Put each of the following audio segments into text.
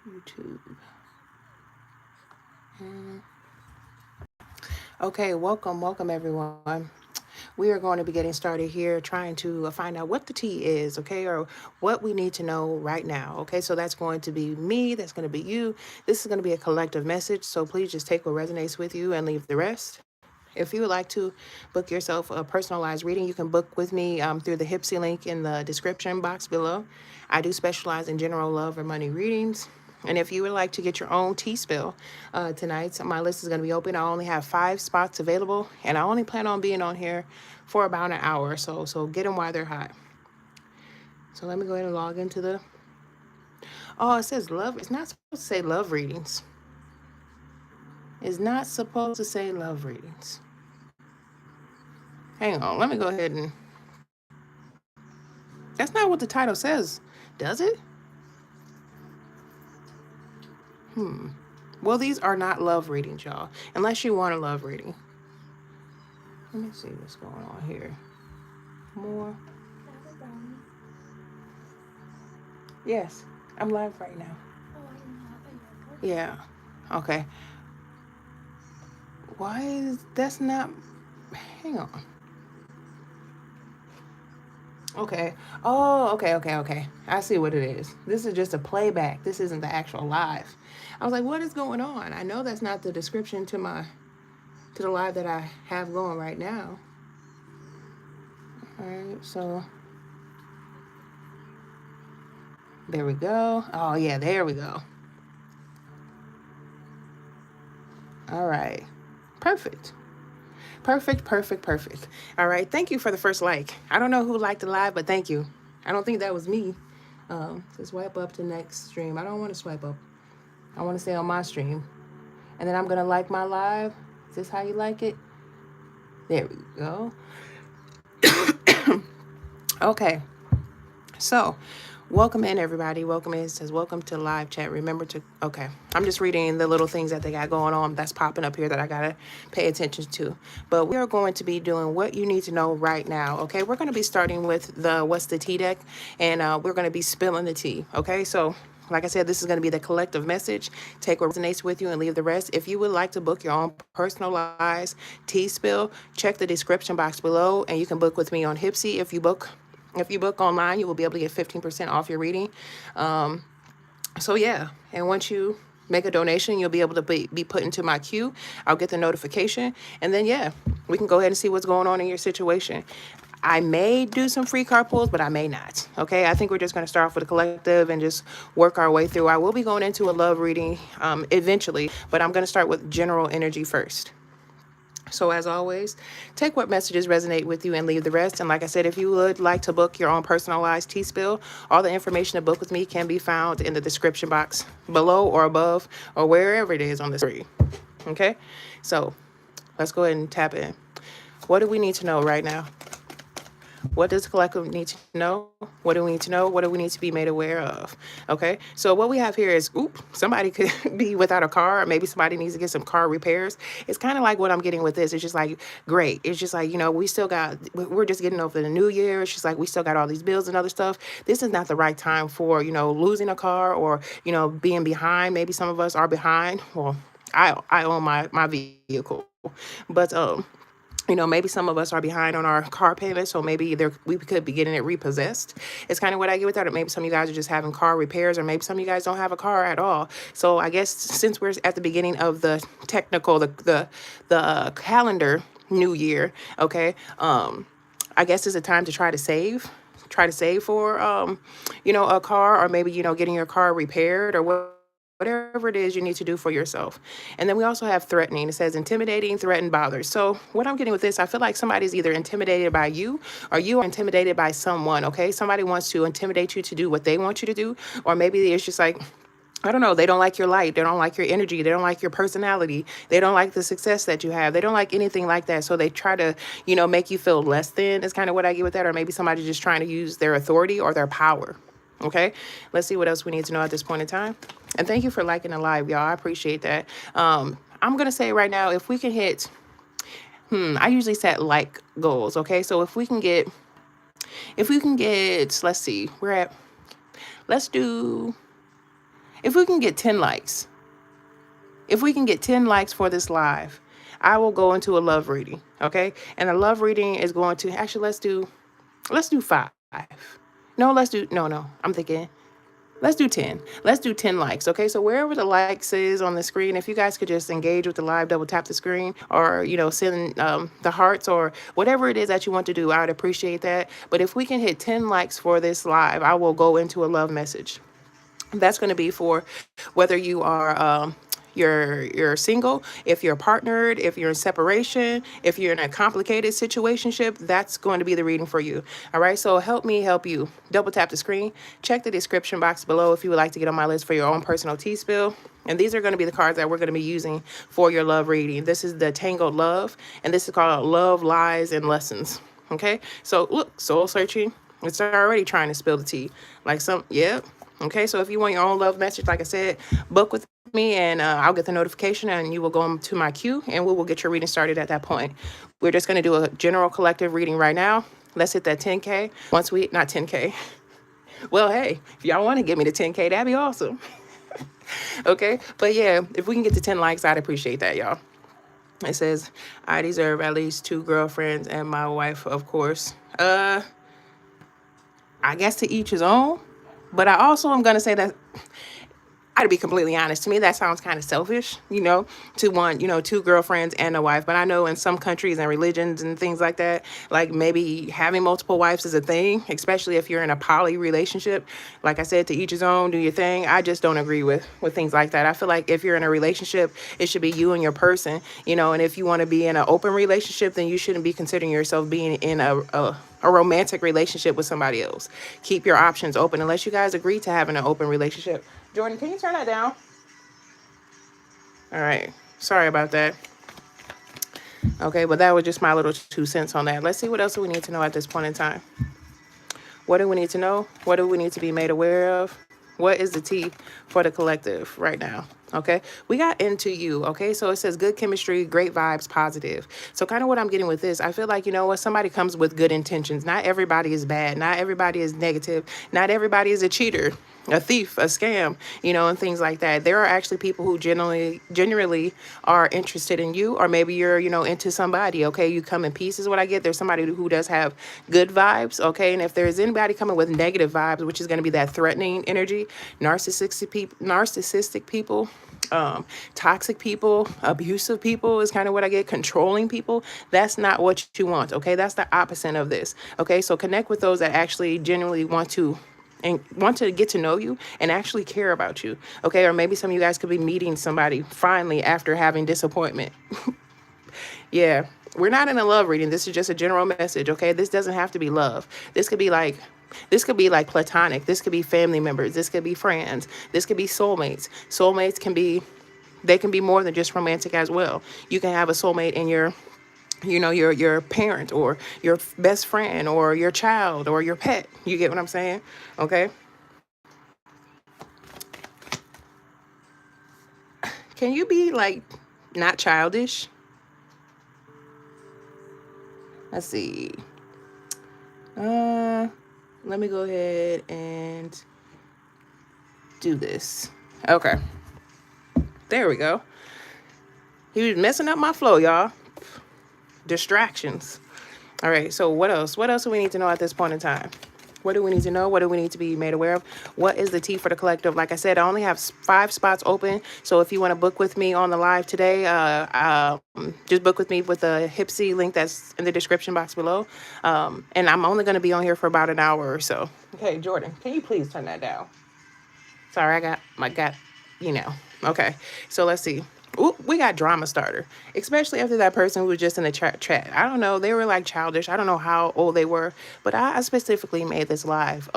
YouTube. Okay, welcome everyone. We are going to be getting started here trying to find out what the tea is, okay, or what we need to know right now, okay? So that's going to be me, that's going to be you. This is going to be a collective message, so please just take what resonates with you and leave the rest. If you would like to book yourself a personalized reading, you can book with me through the Hypsee link in the description box below. I do specialize in general love or money readings. And if you would like to get your own tea spill tonight, my list is going to be open. I only have 5 spots available, and I only plan on being on here for about an hour or so. So get them while they're hot. So let me go ahead and log into the... Oh, it says love. It's not supposed to say love readings. It's not supposed to say love readings. Hang on. Let me go ahead and... That's not what the title says, does it? Well, these are not love readings, y'all. Unless you want a love reading. Let me see what's going on here. More. Yes, I'm live right now. Yeah. Okay. Why is that's not... Hang on. Okay. Oh, okay. I see what it is. This is just a playback. This isn't the actual live. I was like, what is going on? I know that's not the description to the live that I have going right now. All right, so there we go. Oh yeah, there we go. All right. Perfect. All right. Thank you for the first like. I don't know who liked the live, but thank you. I don't think that was me. To swipe up to next stream. I don't want to swipe up. I want to stay on my stream. And then I'm going to like my live. Is this how you like it? There we go. Okay. So, welcome in, everybody. Welcome in. It says, welcome to live chat. Remember to, okay. I'm just reading the little things that they got going on that's popping up here that I got to pay attention to. But we are going to be doing what you need to know right now, okay? We're going to be starting with the What's the Tea deck, and we're going to be spilling the tea, okay? So, like I said, this is going to be the collective message. Take what resonates with you and leave the rest. If you would like to book your own personalized tea spill, check the description box below, and you can book with me on Hypsee. If you book online, you will be able to get 15% off your reading. So yeah, and once you make a donation, you'll be able to be put into my queue. I'll get the notification, and then yeah, we can go ahead and see what's going on in your situation. I may do some free card pulls, but I may not. Okay, I think we're just going to start off with a collective and just work our way through. I will be going into a love reading eventually, but I'm going to start with general energy first. So as always, take what messages resonate with you and leave the rest. And like I said, if you would like to book your own personalized tea spill, all the information to book with me can be found in the description box below or above or wherever it is on the screen. Okay, so let's go ahead and tap in. What do we need to know right now? What does the collective need to know? What do we need to know? What do we need to be made aware of? Okay, so what we have here is, somebody could be without a car, or maybe somebody needs to get some car repairs. It's kind of like what I'm getting with this. It's just like, great. It's just like, we're just getting over the new year. It's just like, we still got all these bills and other stuff. This is not the right time for, losing a car or, being behind. Maybe some of us are behind. Well, I own my vehicle, but, maybe some of us are behind on our car payments, so maybe we could be getting it repossessed. It's kind of what I get with that. Or maybe some of you guys are just having car repairs, or maybe some of you guys don't have a car at all. So I guess since we're at the beginning of the technical, the calendar new year, okay, I guess it's a time to try to save for, a car, or maybe, getting your car repaired, or whatever it is you need to do for yourself. And then we also have threatening. It says intimidating, threatened, bothered. So what I'm getting with this, I feel like somebody's either intimidated by you or you are intimidated by someone, okay? Somebody wants to intimidate you to do what they want you to do, or maybe it's just like, I don't know, they don't like your light, they don't like your energy, they don't like your personality, they don't like the success that you have, they don't like anything like that. So they try to, make you feel less than, is kind of what I get with that. Or maybe somebody's just trying to use their authority or their power. Okay, let's see what else we need to know at this point in time. And thank you for liking the live, y'all. I appreciate that. I'm going to say right now, if we can hit, I usually set like goals. Okay, so if we can get, let's see, let's do If we can get 10 likes, if we can get 10 likes for this live, I will go into a love reading. Okay. And a love reading is going to actually, let's do 5. No, I'm thinking, let's do 10. Let's do 10 likes. Okay. So wherever the likes is on the screen, if you guys could just engage with the live, double tap the screen, or, send the hearts or whatever it is that you want to do, I would appreciate that. But if we can hit 10 likes for this live, I will go into a love message. That's going to be for whether you are, you're single, if you're partnered, if you're in separation, if you're in a complicated situationship, that's going to be the reading for you. All right. So help me help you. Double tap the screen. Check the description box below if you would like to get on my list for your own personal tea spill. And these are going to be the cards that we're going to be using for your love reading. This is the Tangled Love, and this is called Love, Lies, and Lessons. Okay. So look, soul searching. It's already trying to spill the tea. Yep. Okay, so if you want your own love message, like I said, book with me and I'll get the notification and you will go to my queue and we will get your reading started at that point. We're just going to do a general collective reading right now. Let's hit that 10K. Not 10K. Well, hey, if y'all want to get me to 10K, that'd be awesome. Okay, but yeah, if we can get to 10 likes, I'd appreciate that, y'all. It says, I deserve at least 2 girlfriends and my wife, of course. I guess to each his own. But I also am going to say that, to be completely honest, to me, that sounds kind of selfish, to want, 2 girlfriends and a wife. But I know in some countries and religions and things like that, like maybe having multiple wives is a thing, especially if you're in a poly relationship. Like I said, to each his own, do your thing. I just don't agree with things like that. I feel like if you're in a relationship, it should be you and your person, and if you want to be in an open relationship, then you shouldn't be considering yourself being in a romantic relationship with somebody else. Keep your options open unless you guys agree to having an open relationship. Jordan, can you turn that down? All right. Sorry about that. Okay, but that was just my little 2 cents on that. Let's see what else we need to know at this point in time. What do we need to know? What do we need to be made aware of? What is the tea for the collective right now? Okay, we got Into You. Okay, so it says good chemistry, great vibes, positive. So kind of what I'm getting with this, I feel like, somebody comes with good intentions. Not everybody is bad. Not everybody is negative. Not everybody is a cheater, a thief, a scam, and things like that. There are actually people who genuinely are interested in you, or maybe you're, into somebody. Okay, you come in peace is what I get. There's somebody who does have good vibes. Okay, and if there's anybody coming with negative vibes, which is going to be that threatening energy, narcissistic people, toxic people, abusive people is kind of what I get. Controlling people. That's not what you want. Okay, that's the opposite of this. Okay, so connect with those that actually genuinely want to get to know you and actually care about you. Okay, or maybe some of you guys could be meeting somebody finally after having disappointment. Yeah, we're not in a love reading. This is just a general message. Okay, this doesn't have to be love. This could be like platonic. This could be family members. This could be friends. This could be soulmates. Soulmates can be more than just romantic as well. You can have a soulmate in your parent or your best friend or your child or your pet. You get what I'm saying? Okay. Can you be not childish? Let's see. Let me go ahead and do this. Okay. There we go. He was messing up my flow, y'all. Distractions. All right. So what else? What else do we need to know at this point in time? What do we need to know? What do we need to be made aware of? What is the tea for the collective? Like I said, I only have 5 spots open. So if you want to book with me on the live today, just book with me with the Hypsee link that's in the description box below. And I'm only going to be on here for about an hour or so. Okay, Jordan, can you please turn that down? Sorry, I got, Okay, so let's see. Ooh, we got drama starter, especially after that person who was just in the chat. I don't know. They were childish. I don't know how old they were, but I specifically made this live,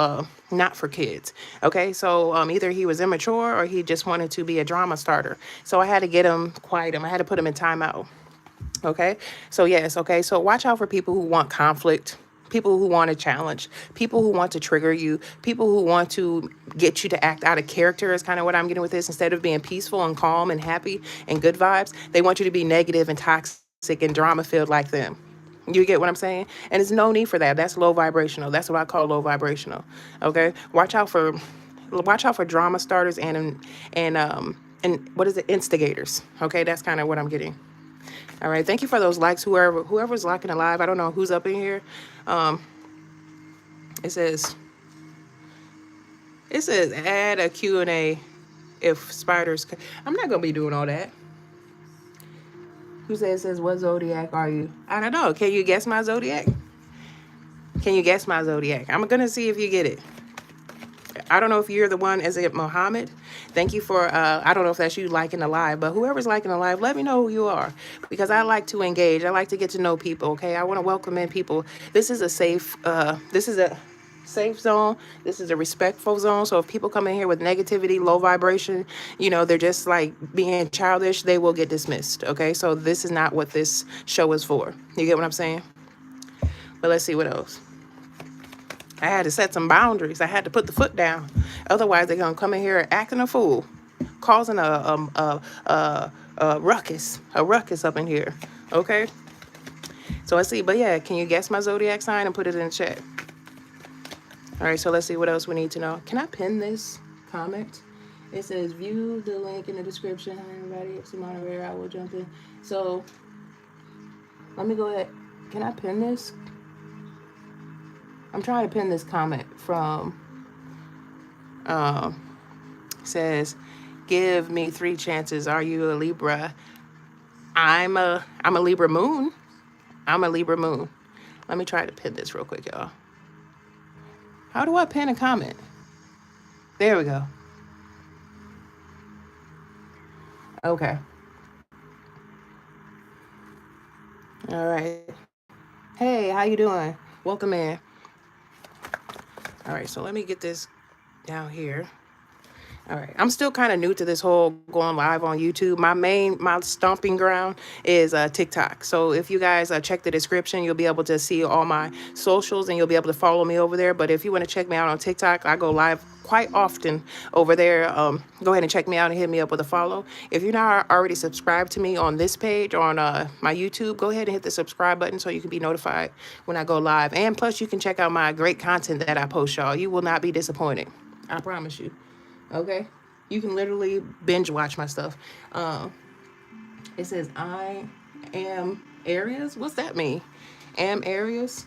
not for kids. Okay. So, either he was immature or he just wanted to be a drama starter. So I had to quiet him. I had to put him in timeout. Okay. So yes. Okay. So watch out for people who want conflict. People who want to challenge, people who want to trigger you, people who want to get you to act out of character is kind of what I'm getting with this. Instead of being peaceful and calm and happy and good vibes, they want you to be negative and toxic and drama filled like them. You get what I'm saying? And there's no need for that. That's low vibrational. That's what I call low vibrational. Okay. Watch out for watch out for drama starters and what is it, instigators. Okay, that's kind of what I'm getting. All right, thank you for those likes, whoever's liking the live. I don't know who's up in here. It says add a Q&A if spiders. I'm not gonna be doing all that. Who says what zodiac are you? I don't know. Can you guess my zodiac? Can you guess my zodiac? I'm gonna see if you get it. I don't know if you're the one. Is it Mohammed? Thank you for, I don't know if that's you liking the live, but whoever's liking the live, let me know who you are, because I like to engage. I like to get to know people, okay? I want to welcome in people. This is a safe zone. This is a respectful zone. So if people come in here with negativity, low vibration, they're just like being childish, they will get dismissed, okay? So this is not what this show is for. You get what I'm saying? But let's see what else. I had to set some boundaries. I had to put the foot down. Otherwise, they're gonna come in here acting a fool, causing a ruckus up in here. Okay. So let's see. But yeah, can you guess my zodiac sign and put it in the chat? All right. So let's see what else we need to know. Can I pin this comment? It says view the link in the description. Hi everybody, Hypsee moderator. I will jump in. So let me go ahead. Can I pin this? I'm trying to pin this comment from, says, give me 3 chances. Are you a Libra? I'm a Libra moon. I'm a Libra moon. Let me try to pin this real quick, y'all. How do I pin a comment? There we go. Okay. All right. Hey, how you doing? Welcome in. All right, so let me get this down here. All right, I'm still kind of new to this whole going live on YouTube. My stomping ground is TikTok. So if you guys check the description, you'll be able to see all my socials and you'll be able to follow me over there. But if you want to check me out on TikTok, I go live quite often over there. Go ahead and check me out and hit me up with a follow. If you're not already subscribed to me on this page on my YouTube, go ahead and hit the subscribe button so you can be notified when I go live. And plus, you can check out my great content that I post, y'all. You will not be disappointed. I promise you. Okay, you can literally binge watch my stuff. It says I am Aries. What's that mean? Am Aries.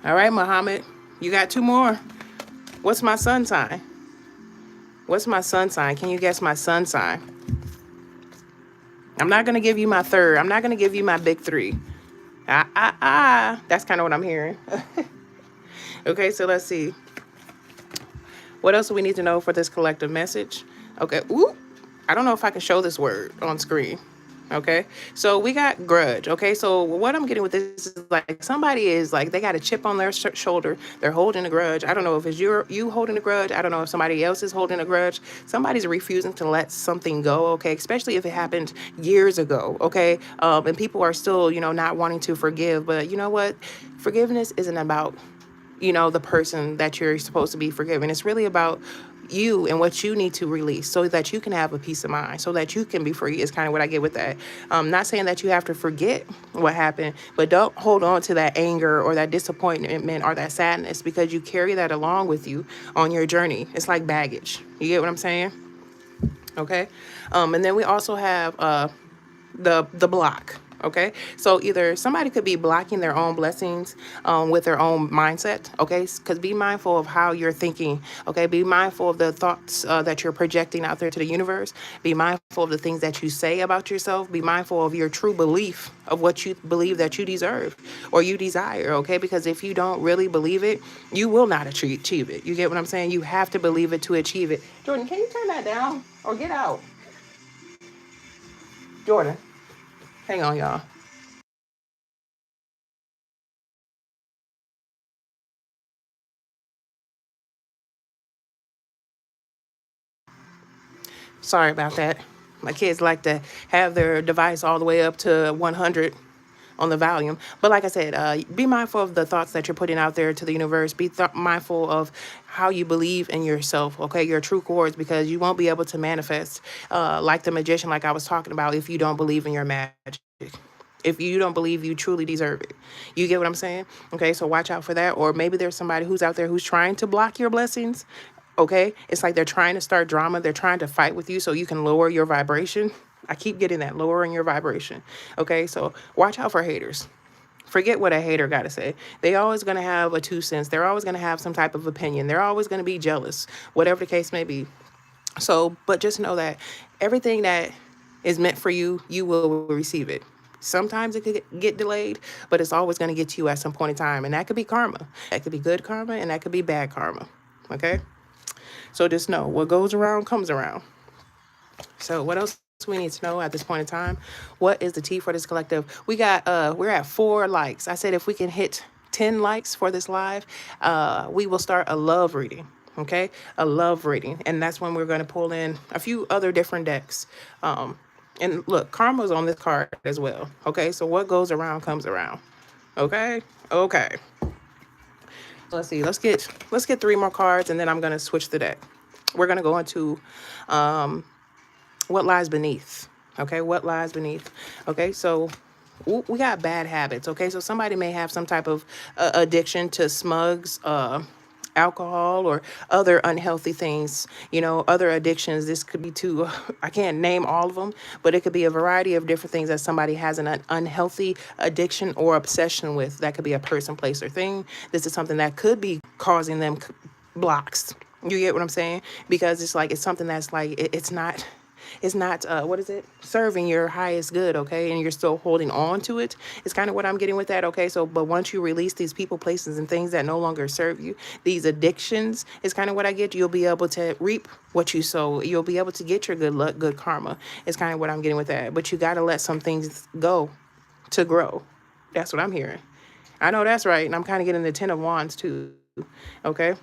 All right, Muhammad, you got 2 more. What's my sun sign? What's my sun sign? Can you guess my sun sign? I'm not gonna give you my 3rd. I'm not gonna give you my big 3. That's kind of what I'm hearing. Okay, so let's see. What else do we need to know for this collective message? Okay. Ooh, I don't know if I can show this word on screen. Okay. So we got grudge. Okay. So what I'm getting with this is like somebody is like they got a chip on their shoulder. They're holding a grudge. I don't know if it's you holding a grudge. I don't know if somebody else is holding a grudge. Somebody's refusing to let something go. Okay. Especially if it happened years ago. Okay. And people are still, not wanting to forgive. But you know what? Forgiveness isn't about the person that you're supposed to be forgiving. It's really about you and what you need to release so that you can have a peace of mind, so that you can be free is kind of what I get with that. Not saying that you have to forget what happened, but don't hold on to that anger or that disappointment or that sadness, because you carry that along with you on your journey. It's like baggage. You get what I'm saying? Okay. And then we also have the block. Okay, so either somebody could be blocking their own blessings with their own mindset. Okay, because be mindful of how you're thinking. Okay, be mindful of the thoughts that you're projecting out there to the universe. Be mindful of the things that you say about yourself. Be mindful of your true belief of what you believe that you deserve or you desire. Okay, because if you don't really believe it, you will not achieve it. You get what I'm saying? You have to believe it to achieve it. Jordan, can you turn that down or get out? Jordan. Hang on, y'all. Sorry about that. My kids like to have their device all the way up to 100 on the volume. But like I said, be mindful of the thoughts that you're putting out there to the universe. Be mindful of how you believe in yourself, okay, your true chords, because you won't be able to manifest like the magician, like I was talking about, if you don't believe in your magic. If you don't believe you truly deserve it. You get what I'm saying? Okay, so watch out for that. Or maybe there's somebody who's out there who's trying to block your blessings. Okay? It's like they're trying to start drama. They're trying to fight with you so you can lower your vibration. I keep getting that, lowering your vibration. Okay? So watch out for haters. Forget what a hater got to say. They always going to have a 2 cents. They're always going to have some type of opinion. They're always going to be jealous, whatever the case may be. So, but just know that everything that is meant for you, you will receive it. Sometimes it could get delayed, but it's always going to get to you at some point in time. And that could be karma. That could be good karma, and that could be bad karma. Okay? So just know what goes around comes around. So what else we need to know at this point in time? What is the T for this collective? We're at 4 likes. I said if we can hit 10 likes for this live, we will start a love reading. Okay, a love reading, and that's when we're going to pull in a few other different decks. And look, karma's on this card as well. Okay, so what goes around comes around. Okay, okay. Let's see. Let's get 3 more cards, and then I'm going to switch the deck. We're going to go into what lies beneath. Okay, what lies beneath. Okay, so we got bad habits. Okay, so somebody may have some type of addiction to smugs, alcohol, or other unhealthy things, other addictions. This could be to, I can't name all of them, but it could be a variety of different things that somebody has an unhealthy addiction or obsession with. That could be a person, place, or thing. This is something that could be causing them blocks. You get what I'm saying? Because it's something that's like, it's not what is it, serving your highest good. Okay, and you're still holding on to it. It's kind of what I'm getting with that. Okay, so but once you release these people, places, and things that no longer serve you, these addictions, is kind of what I get. You'll be able to reap what you sow. You'll be able to get your good luck, good karma. It's kind of what I'm getting with that. But you got to let some things go to grow. That's what I'm hearing. I know that's right. And I'm kind of getting the 10 of Wands too. Okay,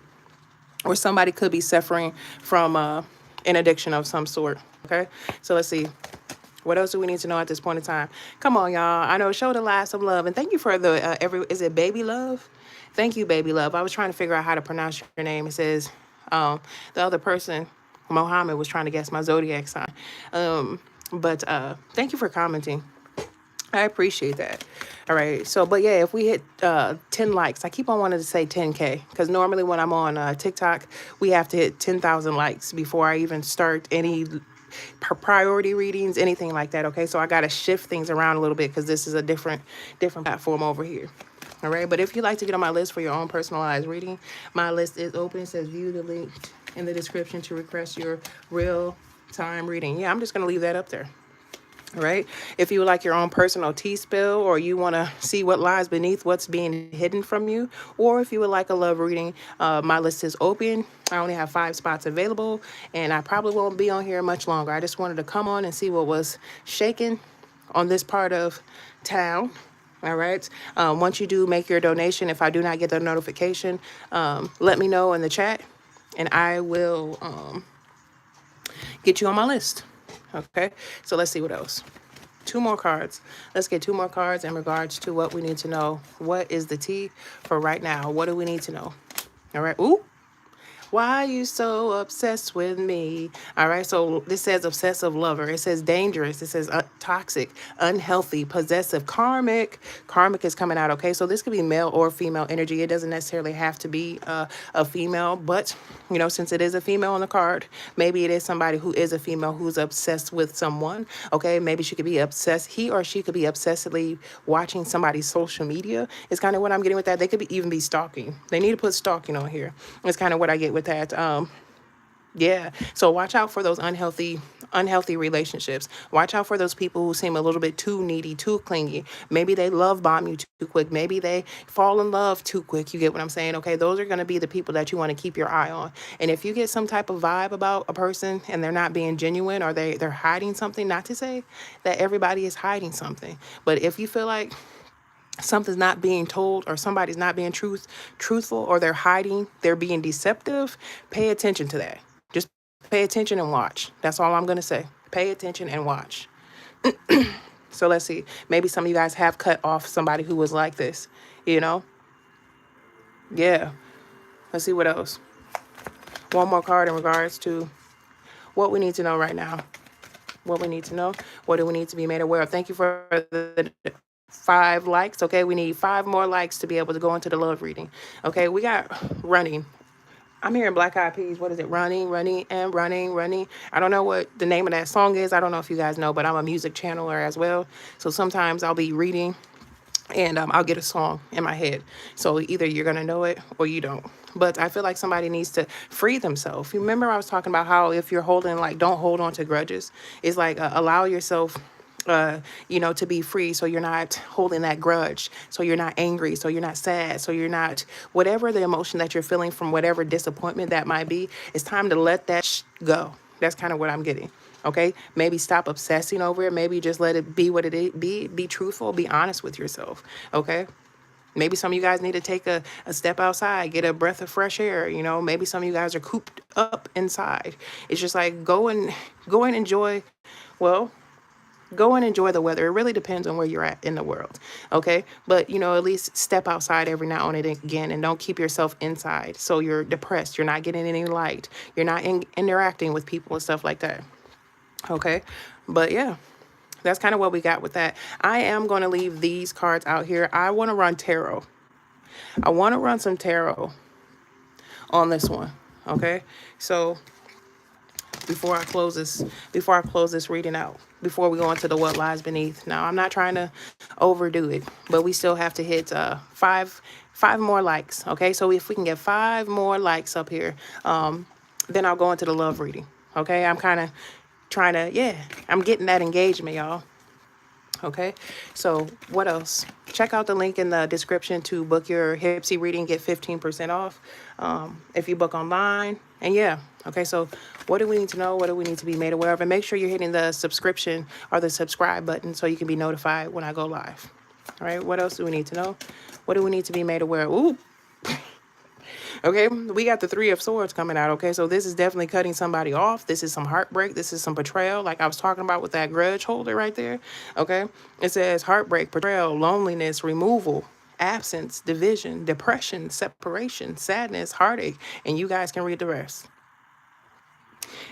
or somebody could be suffering from an addiction of some sort. Okay, so let's see. What else do we need to know at this point in time? Come on, y'all. I know, show the light some love. And thank you for the, is it Baby Love? Thank you, Baby Love. I was trying to figure out how to pronounce your name. It says, the other person, Mohammed, was trying to guess my zodiac sign. But thank you for commenting. I appreciate that. All right. So, but yeah, if we hit 10 likes, I keep on wanting to say 10K, because normally when I'm on TikTok, we have to hit 10,000 likes before I even start any priority readings, anything like that. Okay. So I got to shift things around a little bit, because this is a different platform over here. All right. But if you'd like to get on my list for your own personalized reading, my list is open. It says view the link in the description to request your real time reading. Yeah, I'm just going to leave that up there. All right. If you would like your own personal T-spill, or you want to see what lies beneath what's being hidden from you, or if you would like a love reading, my list is open. I only have 5 spots available, and I probably won't be on here much longer. I just wanted to come on and see what was shaking on this part of town. All right. Once you do make your donation, if I do not get the notification, let me know in the chat, and I will get you on my list. Okay, so let's see what else. 2 more cards. Let's get 2 more cards in regards to what we need to know. What is the T for right now? What do we need to know? All right. Ooh. Why are you so obsessed with me? All right, so this says obsessive lover. It says dangerous. It says toxic, unhealthy, possessive, karmic. Karmic is coming out, okay? So this could be male or female energy. It doesn't necessarily have to be a female, but, since it is a female on the card, maybe it is somebody who is a female who's obsessed with someone, okay? Maybe she could be obsessed. He or she could be obsessively watching somebody's social media. It's kind of what I'm getting with that. They could even be stalking. They need to put stalking on here. It's kind of what I get with that. Yeah, so watch out for those unhealthy relationships. Watch out for those people who seem a little bit too needy, too clingy. Maybe they love bomb you too quick. Maybe they fall in love too quick. You get what I'm saying? Okay, those are going to be the people that you want to keep your eye on. And if you get some type of vibe about a person and they're not being genuine, or they're hiding something, not to say that everybody is hiding something, but if you feel like something's not being told, or somebody's not being truthful, or they're hiding, they're being deceptive, pay attention to that. Just pay attention and watch. That's all I'm going to say. Pay attention and watch. So let's see. Maybe some of you guys have cut off somebody who was like this, Yeah. Let's see what else. One more card in regards to what we need to know right now. What we need to know. What do we need to be made aware of? Thank you for the 5 likes. Okay, we need 5 more likes to be able to go into the love reading. Okay, we got running. I'm hearing Black Eyed Peas. What is it? Running, running, and running, running. I don't know what the name of that song is. I don't know if you guys know, but I'm a music channeler as well. So sometimes I'll be reading and I'll get a song in my head. So either you're going to know it or you don't. But I feel like somebody needs to free themselves. You remember I was talking about how if you're holding, like, don't hold on to grudges. It's like allow yourself to be free, so you're not holding that grudge, so you're not angry, so you're not sad, so you're not, whatever the emotion that you're feeling from whatever disappointment that might be, it's time to let that go. That's kind of what I'm getting. Okay, maybe stop obsessing over it. Maybe just let it be what it is. Be truthful, be honest with yourself. Okay, maybe some of you guys need to take a step outside, get a breath of fresh air. Maybe some of you guys are cooped up inside. It's just like go and enjoy. Well, go and enjoy the weather. It really depends on where you're at in the world. Okay. But, at least step outside every now and again, and don't keep yourself inside. So you're depressed. You're not getting any light. You're not interacting with people and stuff like that. Okay. But yeah, that's kind of what we got with that. I am going to leave these cards out here. I want to run tarot. I want to run some tarot on this one. Okay. So before I close this reading out, before we go into the what lies beneath. Now, I'm not trying to overdo it, but we still have to hit five more likes. Okay, so if we can get 5 more likes up here, then I'll go into the love reading. Okay, I'm kind of trying to, I'm getting that engagement, y'all. Okay, so what else? Check out the link in the description to book your Hypsee reading, get 15% off if you book online. And okay, so what do we need to know? What do we need to be made aware of? And make sure you're hitting the subscription or the subscribe button so you can be notified when I go live. All right, what else do we need to know? What do we need to be made aware of? Ooh. Okay, we got the 3 of Swords coming out. Okay, so this is definitely cutting somebody off. This is some heartbreak. This is some betrayal, like I was talking about with that grudge holder right there. Okay, it says heartbreak, betrayal, loneliness, removal, absence, division, depression, separation, sadness, heartache, and you guys can read the rest.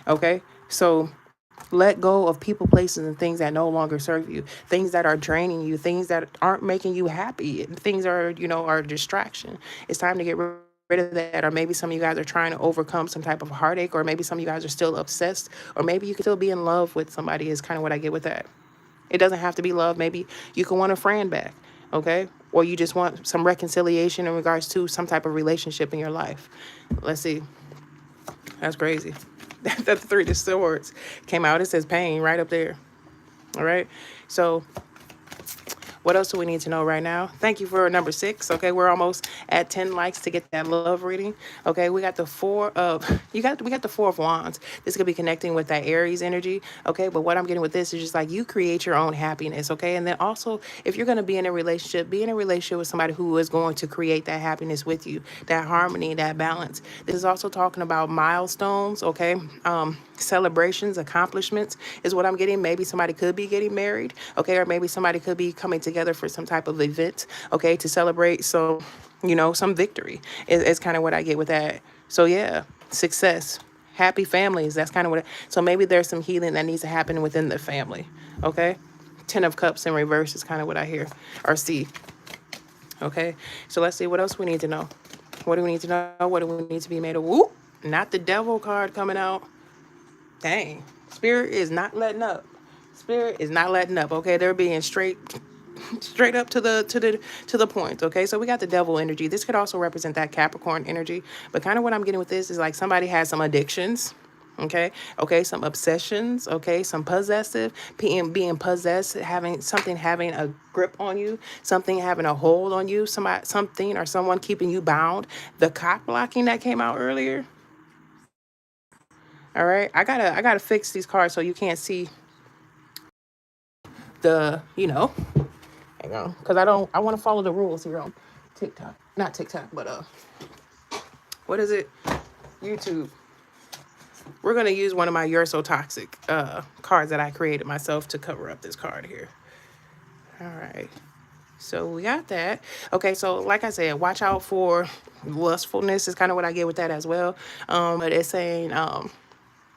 Okay, so let go of people, places, and things that no longer serve you, things that are draining you, things that aren't making you happy, things are a distraction. It's time to get rid of that. Or maybe some of you guys are trying to overcome some type of heartache, or maybe some of you guys are still obsessed, or maybe you can still be in love with somebody, is kind of what I get with that. It doesn't have to be love. Maybe you can want a friend back, okay? Or you just want some reconciliation in regards to some type of relationship in your life. Let's see. That's crazy. That the 3 of Swords came out. It says pain right up there. All right. So what else do we need to know right now? Thank you for number 6. Okay, we're almost at 10 likes to get that love reading. Okay, we got the 4 of we got the 4 of Wands. This could be connecting with that Aries energy. Okay, but what I'm getting with this is just like you create your own happiness. Okay, and then also if you're going to be in a relationship, be in a relationship with somebody who is going to create that happiness with you, that harmony, that balance. This is also talking about milestones. Okay, celebrations, accomplishments is what I'm getting. Maybe somebody could be getting married. Okay, or maybe somebody could be coming together for some type of event, okay, to celebrate. So, some victory is kind of what I get with that. So success, happy families. That's kind of what. So maybe there's some healing that needs to happen within the family. Okay, 10 of Cups in reverse is kind of what I hear or see. Okay, so let's see what else we need to know. What do we need to know? What do we need to be made of? Whoop! Not the Devil card coming out. Dang, Spirit is not letting up. Spirit is not letting up. Okay, they're being straight up to the point. Okay, so we got the Devil energy. This could also represent that Capricorn energy, but kind of what I'm getting with this is like somebody has some addictions. Okay, some obsessions. Okay, some possessive, being possessed, having a grip on you, something having a hold on you, something or someone keeping you bound. The cock blocking that came out earlier. All right, I gotta fix these cards so you can't see the hang on, because I want to follow the rules here on TikTok, not TikTok, but what is it? YouTube. We're gonna use one of my You're So Toxic cards that I created myself to cover up this card here. All right. So we got that. Okay, so like I said, watch out for lustfulness is kind of what I get with that as well. But it's saying, I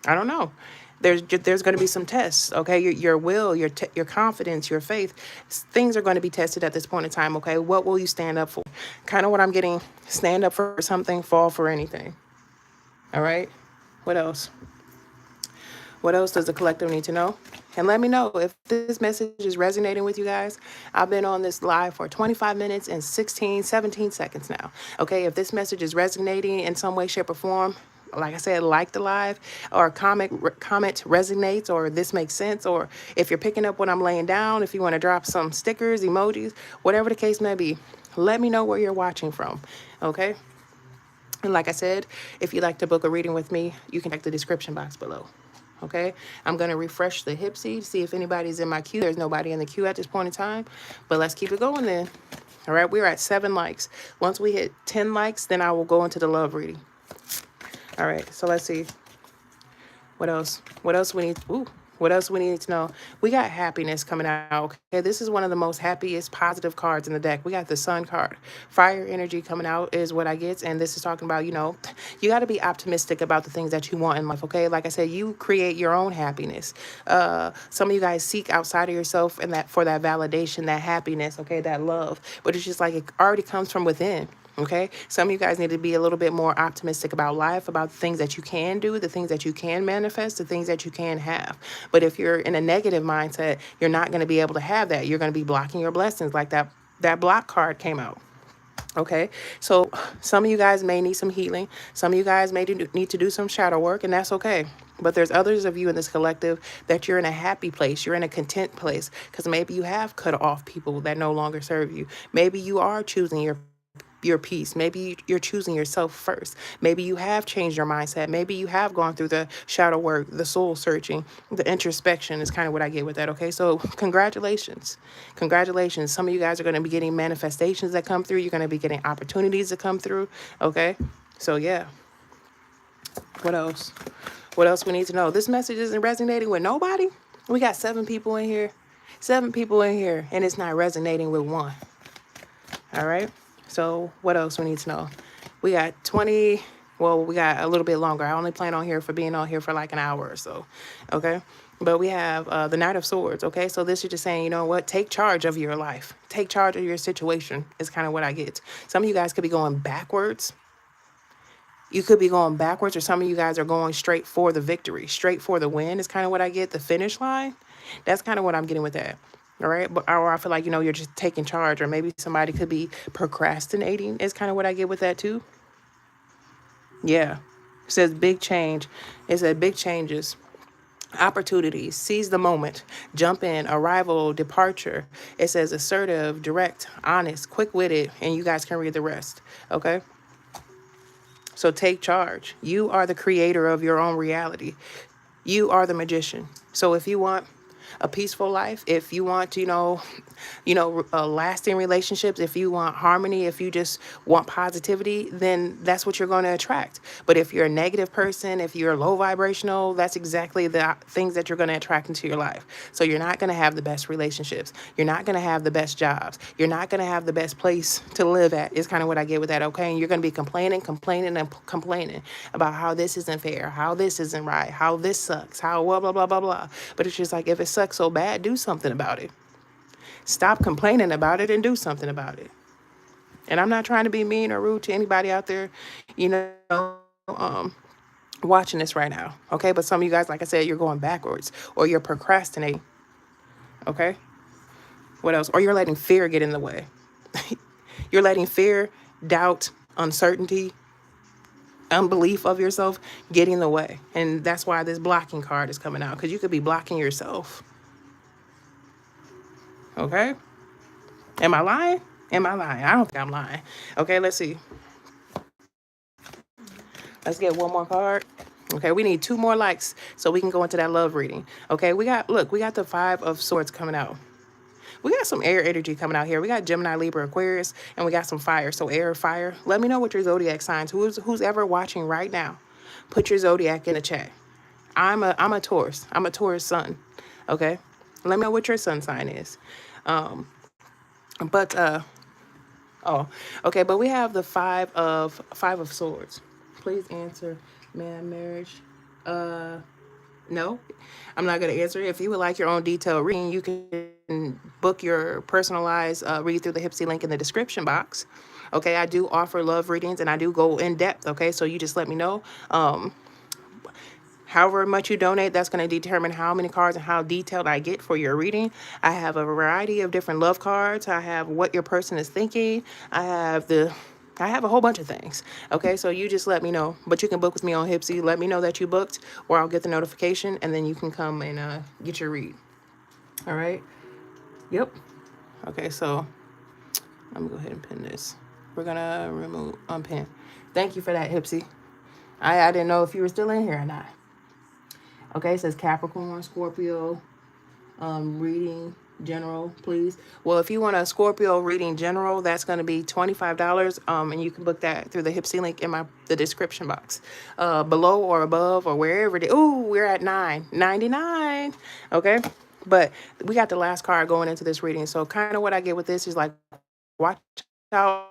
don't know. There's going to be some tests, okay? Your will, your confidence, your faith, things are going to be tested at this point in time, okay? What will you stand up for? Kind of what I'm getting, stand up for something, fall for anything. All right. What else? What else does the collective need to know? And let me know if this message is resonating with you guys. I've been on this live for 25 minutes and 16, 17 seconds now. Okay, if this message is resonating in some way, shape, or form, like I said, like the live, or comment resonates, or this makes sense, or if you're picking up what I'm laying down, if you want to drop some stickers, emojis, whatever the case may be, let me know where you're watching from. Okay. And like I said, if you'd like to book a reading with me, you can check the description box below. Okay, I'm going to refresh the Hypsee to see if anybody's in my queue. There's nobody in the queue at this point in time, but let's keep it going then. All right, we're at 7 likes. Once we hit 10 likes, then I will go into the love reading. All right, so let's see. What else? What else we need? Ooh, what else we need to know? We got happiness coming out. Okay, this is one of the most happiest, positive cards in the deck. We got the Sun card. Fire energy coming out is what I get, and this is talking about, you know, you got to be optimistic about the things that you want in life. Okay, like I said, you create your own happiness. Some of you guys seek outside of yourself and that for that validation, that happiness. Okay, that love, but it's just like it already comes from within. Okay, some of you guys need to be a little bit more optimistic about life, about the things that you can do, the things that you can manifest, the things that you can have. But if you're in a negative mindset, you're not going to be able to have that. You're going to be blocking your blessings, like that block card came out. Okay, so some of you guys may need some healing. Some of you guys may need to do some shadow work, and that's okay. But there's others of you in this collective that you're in a happy place. You're in a content place because maybe you have cut off people that no longer serve you. Maybe you are choosing your peace. Maybe you're choosing yourself first. Maybe you have changed your mindset. Maybe you have gone through the shadow work, the soul searching, the introspection is kind of what I get with that. Okay, so congratulations. Congratulations. Some of you guys are going to be getting manifestations that come through. You're going to be getting opportunities that come through. Okay, so yeah. What else? What else we need to know? This message isn't resonating with nobody. We got 7 people in here. 7 people in here, and it's not resonating with one. All right. So what else we need to know? We got 20. Well, we got a little bit longer. I only plan on being on here for like an hour or so. Okay. But we have the Knight of Swords. Okay. So this is just saying, you know what? Take charge of your life. Take charge of your situation is kind of what I get. Some of you guys could be going backwards. You could be going backwards, or some of you guys are going straight for the victory, straight for the win is kind of what I get. The finish line. That's kind of what I'm getting with that. All right. But, or I feel like, you know, you're just taking charge, or maybe somebody could be procrastinating is kind of what I get with that too. Yeah. It says big change. It said big changes, opportunities, seize the moment, jump in, arrival, departure. It says assertive, direct, honest, quick-witted, and you guys can read the rest. Okay. So take charge. You are the creator of your own reality. You are the magician. So if you want a peaceful life, if you want, lasting relationships, if you want harmony, if you just want positivity, then that's what you're going to attract. But if you're a negative person, if you're low vibrational, that's exactly the things that you're going to attract into your life. So you're not going to have the best relationships. You're not going to have the best jobs. You're not going to have the best place to live at is kind of what I get with that. Okay. And you're going to be complaining about how this isn't fair, how this isn't right, how this sucks, how blah, blah, blah, blah, blah. But it's just like, if it sucks so bad, do something about it. Stop complaining about it and do something about it. And I'm not trying to be mean or rude to anybody out there, watching this right now. Okay. But some of you guys, like I said, you're going backwards, or you're procrastinating. Okay. What else? Or you're letting fear get in the way. You're letting fear, doubt, uncertainty, unbelief of yourself get in the way. And that's why this blocking card is coming out, because you could be blocking yourself. Okay. Am I lying? Am I lying? I don't think I'm lying. Okay, let's see. Let's get one more card. Okay, we need 2 more likes so we can go into that love reading. Okay, we got the 5 of Swords coming out. We got some air energy coming out here. We got Gemini, Libra, Aquarius, and we got some fire. So air, fire. Let me know what your zodiac signs. Who's ever watching right now? Put your zodiac in the chat. I'm a Taurus. I'm a Taurus sun. Okay, let me know what your sun sign is. But we have the 5 of Swords. Please answer, man, marriage. No, I'm not going to answer. If you would like your own detailed reading, you can book your personalized read through the Hypsee link in the description box. Okay, I do offer love readings and I do go in depth. Okay, so you just let me know. However much you donate, that's going to determine how many cards and how detailed I get for your reading. I have a variety of different love cards. I have what your person is thinking. I have a whole bunch of things. Okay, so you just let me know. But you can book with me on Hypsee. Let me know that you booked, or I'll get the notification, and then you can come and get your read. All right. Yep. Okay, so let me go ahead and pin this. We're gonna unpin. Thank you for that, Hypsee. I didn't know if you were still in here or not. Okay, it says Capricorn, Scorpio, reading general, please. Well, if you want a Scorpio reading general, that's going to be $25. And you can book that through the Hypsee link in the description box. Below or above or wherever it is. Ooh, we're at $9.99. Okay, but we got the last card going into this reading. So kind of what I get with this is like, watch out.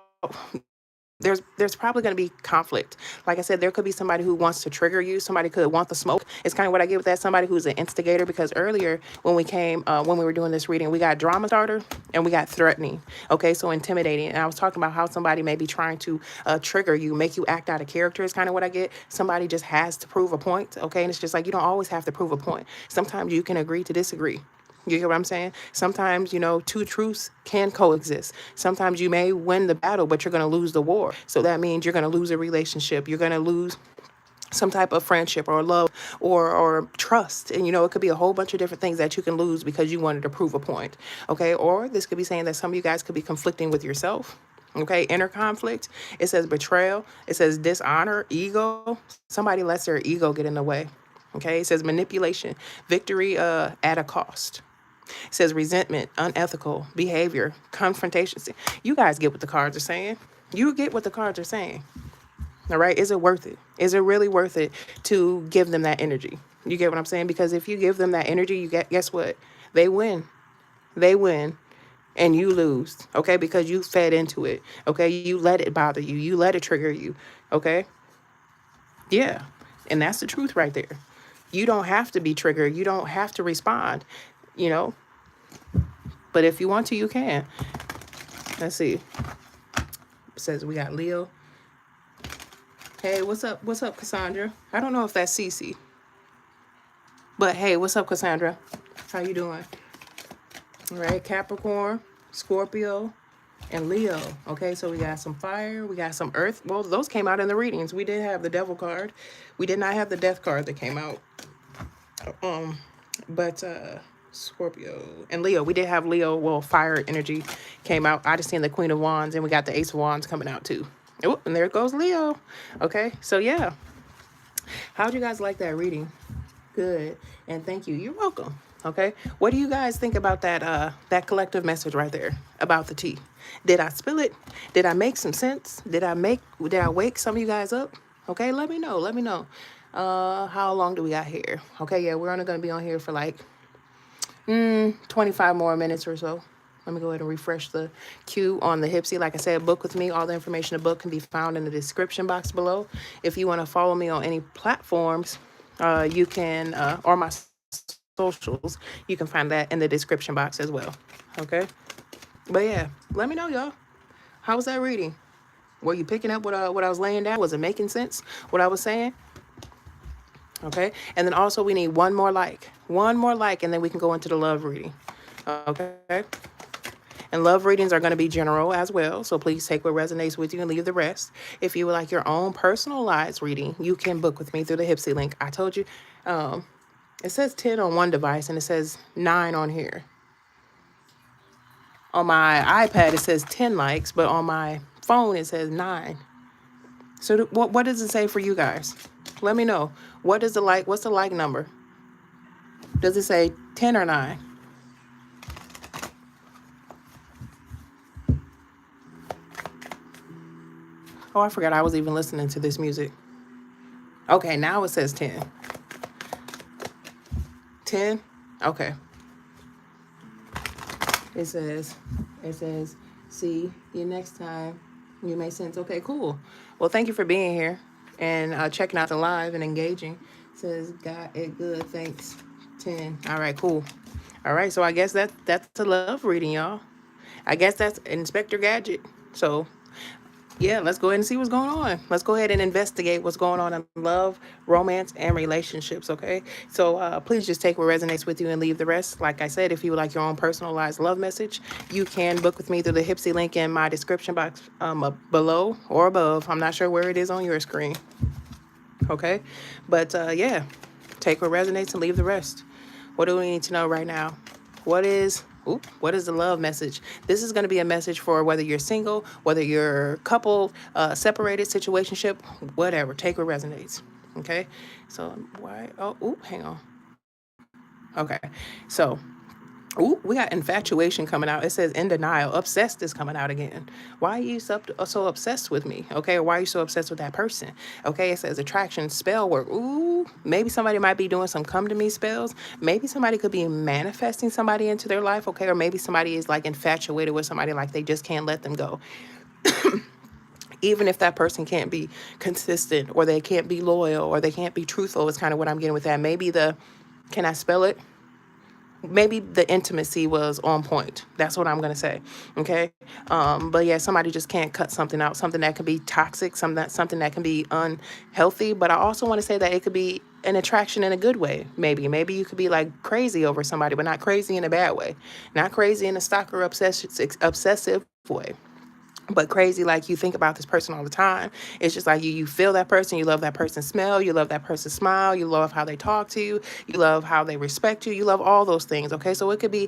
There's probably going to be conflict. Like I said, there could be somebody who wants to trigger you. Somebody could want the smoke. It's kind of what I get with that. Somebody who's an instigator, because earlier when we were doing this reading, we got drama starter and we got threatening. Okay, so intimidating. And I was talking about how somebody may be trying to trigger you, make you act out of character is kind of what I get. Somebody just has to prove a point. Okay, and it's just like, you don't always have to prove a point. Sometimes you can agree to disagree. You get what I'm saying? Sometimes, two truths can coexist. Sometimes you may win the battle, but you're going to lose the war. So that means you're going to lose a relationship. You're going to lose some type of friendship or love or trust. And, it could be a whole bunch of different things that you can lose because you wanted to prove a point. Okay. Or this could be saying that some of you guys could be conflicting with yourself. Okay. Inner conflict. It says betrayal. It says dishonor, ego. Somebody lets their ego get in the way. Okay. It says manipulation, victory at a cost. It says resentment, unethical behavior, confrontation. You guys get what the cards are saying. You get what the cards are saying. All right. Is it worth it? Is it really worth it to give them that energy? You get what I'm saying? Because if you give them that energy, guess what? They win. They win. And you lose. Okay. Because you fed into it. Okay. You let it bother you. You let it trigger you. Okay. Yeah. And that's the truth right there. You don't have to be triggered. You don't have to respond. But if you want to, you can. Let's see. It says we got Leo. Hey, what's up? What's up, Cassandra? I don't know if that's Cece. But hey, what's up, Cassandra? How you doing? All right, Capricorn, Scorpio, and Leo. Okay, so we got some fire. We got some earth. Well, those came out in the readings. We did have the devil card. We did not have the death card that came out. But Scorpio and Leo, we did have Leo. Well, fire energy came out. I just seen the Queen of Wands, and we got the Ace of Wands coming out too. Oh, and there goes Leo. Okay, so yeah, how'd you guys like that reading? Good, and thank you. You're welcome. Okay, what do you guys think about that collective message right there about the tea? Did I spill it? Did I make some sense? Did I wake some of you guys up? Okay, let me know. Let me know. How long do we got here? Okay, yeah, we're only gonna be on here for like 25 more minutes or so. Let me go ahead and refresh the queue on the Hypsee. Like I said, book with me. All the information to book can be found in the description box below. If you want to follow me on any platforms, you can, or my socials, you can find that in the description box as well. Okay. But yeah, let me know, y'all. How was that reading? Were you picking up what I was laying down? Was it making sense, what I was saying? Okay. And then also we need one more like, and then we can go into the love reading. Okay. And love readings are going to be general as well. So please take what resonates with you and leave the rest. If you would like your own personalized reading, you can book with me through the Hypsee link. I told you, it says 10 on one device and it says 9 on here. On my iPad, it says 10 likes, but on my phone, it says 9. So what does it say for you guys? Let me know. What's the like number? Does it say 10 or 9? Oh, I forgot I was even listening to this music. Okay, now it says 10. 10? Okay. It says, see you next time. You make sense. Okay, cool. Well, thank you for being here and checking out the live and engaging. It says, got it good. Thanks. 10. All right, cool. All right, so I guess that's a love reading, y'all. I guess that's Inspector Gadget. So yeah, let's go ahead and see what's going on. Let's go ahead and investigate what's going on in love, romance, and relationships, okay? So please just take what resonates with you and leave the rest. Like I said, if you would like your own personalized love message, you can book with me through the Hypsee link in my description box below or above. I'm not sure where it is on your screen, okay? But yeah, take what resonates and leave the rest. What do we need to know right now? What is the love message? This is going to be a message for whether you're single, whether you're coupled, separated, situationship, whatever. Take what resonates. Okay. So why? Hang on. Okay. So we got infatuation coming out. It says in denial. Obsessed is coming out again. Why are you so obsessed with me? Okay. Or why are you so obsessed with that person? Okay. It says attraction, spell work. Ooh, maybe somebody might be doing some come to me spells. Maybe somebody could be manifesting somebody into their life. Okay. Or maybe somebody is like infatuated with somebody, like they just can't let them go. Even if that person can't be consistent or they can't be loyal or they can't be truthful, is kind of what I'm getting with that. Can I spell it? Maybe the intimacy was on point. That's what I'm going to say. Okay. But yeah, somebody just can't cut something out, something that could be toxic, something that can be unhealthy. But I also want to say that it could be an attraction in a good way. Maybe you could be like crazy over somebody, but not crazy in a bad way, not crazy in a stalker obsessive way, but crazy like you think about this person all the time. It's just like you feel that person, you love that person's smell, you love that person's smile, you love how they talk to you, you love how they respect you, you love all those things. Okay, so it could be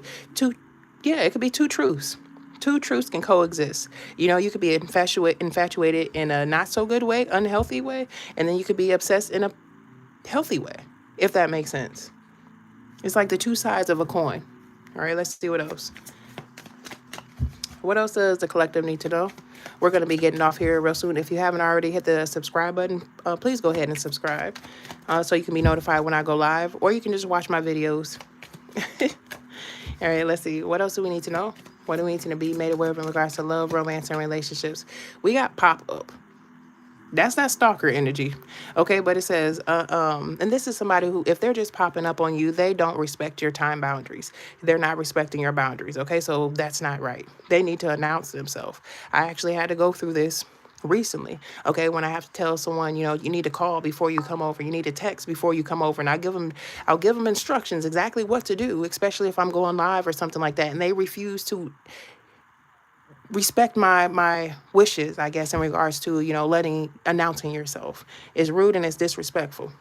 it could be two truths. Two truths can coexist. You know, you could be infatuated in a not so good way, unhealthy way, and then you could be obsessed in a healthy way, if that makes sense. It's like the two sides of a coin. All right, let's see what else. What else does the collective need to know? We're going to be getting off here real soon. If you haven't already hit the subscribe button, please go ahead and subscribe so you can be notified when I go live, or you can just watch my videos. All right, let's see. What else do we need to know? What do we need to be made aware of in regards to love, romance, and relationships? We got pop-up. That's that stalker energy. Okay, but it says, and this is somebody who, if they're just popping up on you, they don't respect your time boundaries. They're not respecting your boundaries. Okay, so that's not right. They need to announce themselves. I actually had to go through this recently. Okay, when I have to tell someone, you know, you need to call before you come over, you need to text before you come over, and I'll give them instructions exactly what to do, especially if I'm going live or something like that, and they refuse to respect my wishes, I guess, in regards to, you know, announcing yourself. It's rude and it's disrespectful.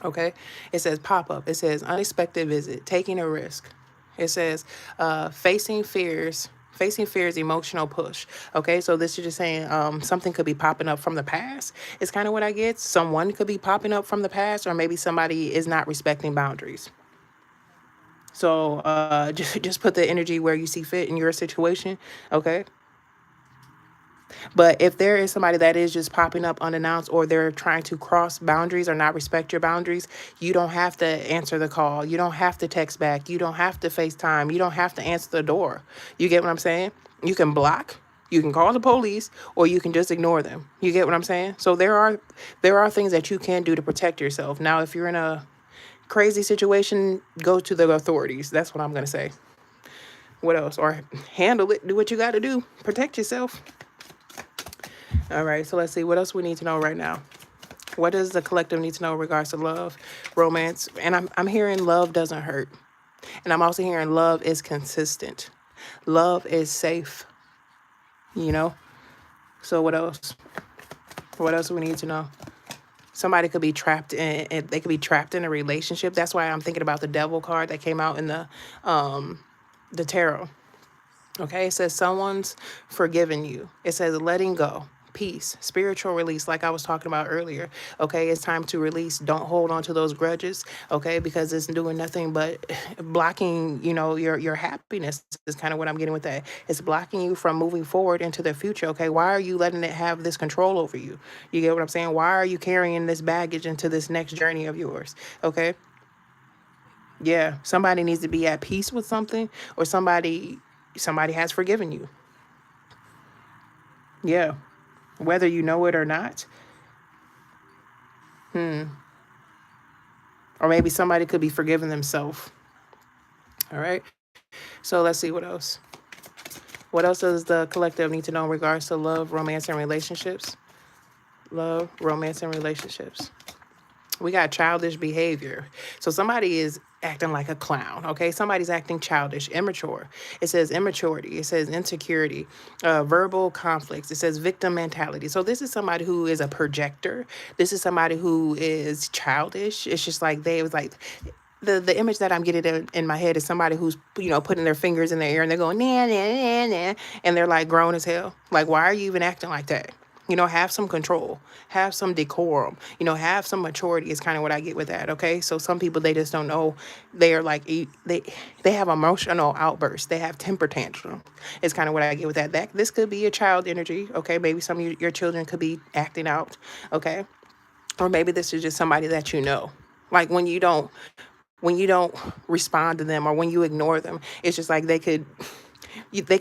Okay. It says pop up. It says unexpected visit, taking a risk. It says facing fears, emotional push. Okay, so this is just saying something could be popping up from the past. It's kind of what I get. Someone could be popping up from the past, or maybe somebody is not respecting boundaries. So just put the energy where you see fit in your situation. Okay. But if there is somebody that is just popping up unannounced, or they're trying to cross boundaries or not respect your boundaries, you don't have to answer the call. You don't have to text back. You don't have to FaceTime. You don't have to answer the door. You get what I'm saying? You can block. You can call the police, or you can just ignore them. You get what I'm saying? So there are things that you can do to protect yourself. Now, if you're in a crazy situation, go to the authorities. That's what I'm going to say. What else? Or handle it. Do what you got to do. Protect yourself. All right, so let's see what else we need to know right now. What does the collective need to know in regards to love, romance? And I'm hearing love doesn't hurt. And I'm also hearing love is consistent. Love is safe. You know? So what else? What else do we need to know? Somebody could be trapped they could be trapped in a relationship. That's why I'm thinking about the devil card that came out in the tarot. Okay, it says someone's forgiven you. It says letting go, peace, spiritual release, like I was talking about earlier. Okay, it's time to release. Don't hold on to those grudges, okay, because it's doing nothing but blocking, you know, your happiness is kind of what I'm getting with that. It's blocking you from moving forward into the future, okay? Why are you letting it have this control over you? You get what I'm saying? Why are you carrying this baggage into this next journey of yours, okay? Yeah, somebody needs to be at peace with something, or somebody has forgiven you. Yeah, whether you know it or not. Or maybe somebody could be forgiving themselves. All right. So let's see what else. What else does the collective need to know in regards to love, romance, and relationships? Love, romance, and relationships. We got childish behavior. So somebody is acting like a clown, okay? Somebody's acting childish, immature. It says immaturity. It says insecurity, verbal conflicts. It says victim mentality. So this is somebody who is a projector. This is somebody who is childish. It's just like they was like, the image that I'm getting in my head is somebody who's, putting their fingers in the air and they're going, nah, nah, nah, nah, and they're like grown as hell. Like, why are you even acting like that? Have some control, have some decorum, have some maturity is kind of what I get with that. Okay. So some people, they just don't know. They are like, they have emotional outbursts. They have temper tantrum. It's kind of what I get with that. This could be a child energy. Okay. Maybe some of your children could be acting out. Okay. Or maybe this is just somebody that like when you don't respond to them or when you ignore them, it's just like they could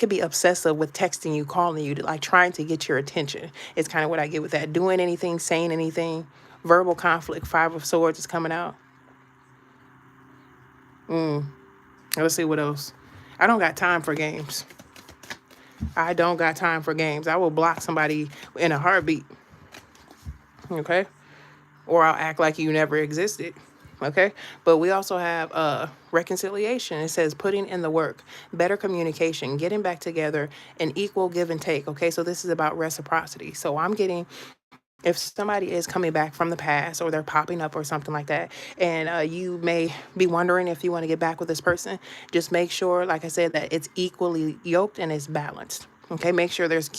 be obsessive with texting you, calling you, like trying to get your attention. It's kind of what I get with that. Doing anything, saying anything, verbal conflict, Five of Swords is coming out. Let's see what else. I don't got time for games. I don't got time for games. I will block somebody in a heartbeat. Okay? Or I'll act like you never existed. Okay. But we also have reconciliation. It says putting in the work, better communication, getting back together, and equal give and take. Okay. So this is about reciprocity. So I'm getting, if somebody is coming back from the past or they're popping up or something like that, and you may be wondering if you want to get back with this person, just make sure, like I said, that it's equally yoked and it's balanced. Okay. Make sure there's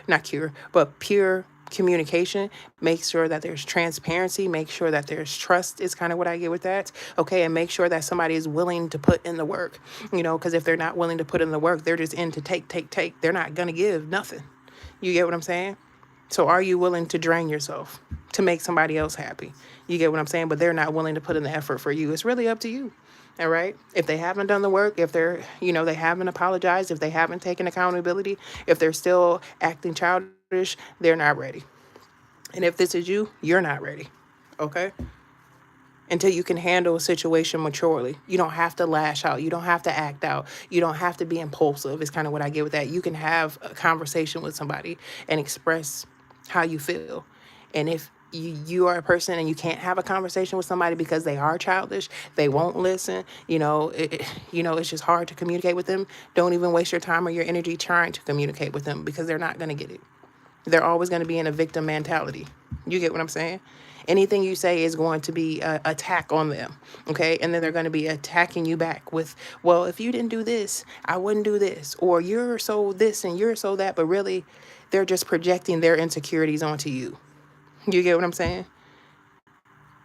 not cure, but pure communication. Make sure that there's transparency. Make sure that there's trust is kind of what I get with that. Okay. And make sure that somebody is willing to put in the work, because if they're not willing to put in the work, they're just in to take. They're not going to give nothing. You get what I'm saying? So are you willing to drain yourself to make somebody else happy? You get what I'm saying? But they're not willing to put in the effort for you. It's really up to you. All right. If they haven't done the work, if they're, they haven't apologized, if they haven't taken accountability, if they're still acting childish, they're not ready. And if this is you, you're not ready. Okay. Until you can handle a situation maturely. You don't have to lash out. You don't have to act out. You don't have to be impulsive. It's kind of what I get with that. You can have a conversation with somebody and express how you feel. And if you are a person and you can't have a conversation with somebody because they are childish, they won't listen, it's just hard to communicate with them. Don't even waste your time or your energy trying to communicate with them because they're not going to get it. They're always going to be in a victim mentality. You get what I'm saying? Anything you say is going to be an attack on them, okay? And then they're going to be attacking you back with, well, if you didn't do this, I wouldn't do this. Or you're so this and you're so that. But really, they're just projecting their insecurities onto you. You get what I'm saying?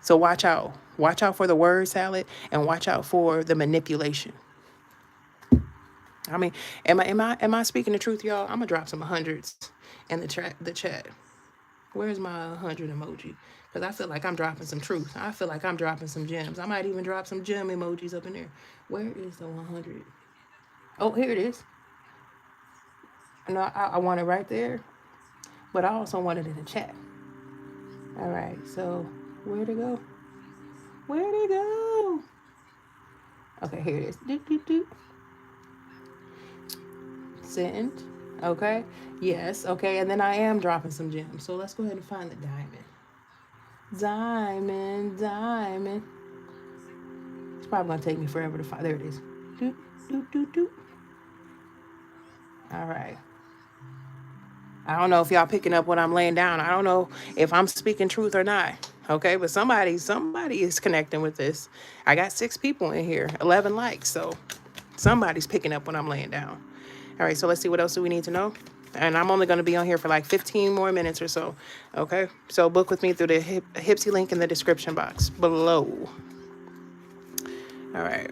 So watch out. Watch out for the word salad and watch out for the manipulation. I mean, am I speaking the truth, y'all? I'm gonna drop some hundreds in the chat. Where's my 100 emoji? Because I feel like I'm dropping some truth. I feel like I'm dropping some gems. I might even drop some gem emojis up in there. Where is the 100? Oh, here it is. No, I want it right there. But I also want it in the chat. All right, so where'd it go? Where'd it go? Okay, here it is. Doot, doot, doot. Send. Okay. Yes. Okay. And then I am dropping some gems. So let's go ahead and find the diamond. Diamond. It's probably going to take me forever to find. There it is. Doot, doot, doot, doot. All right. I don't know if y'all picking up what I'm laying down. I don't know if I'm speaking truth or not. Okay. But somebody is connecting with this. I got 6 people in here, 11 likes. So somebody's picking up what I'm laying down. All right, so let's see what else do we need to know. And I'm only going to be on here for like 15 more minutes or so. Okay, so book with me through the Hypsee link in the description box below. All right.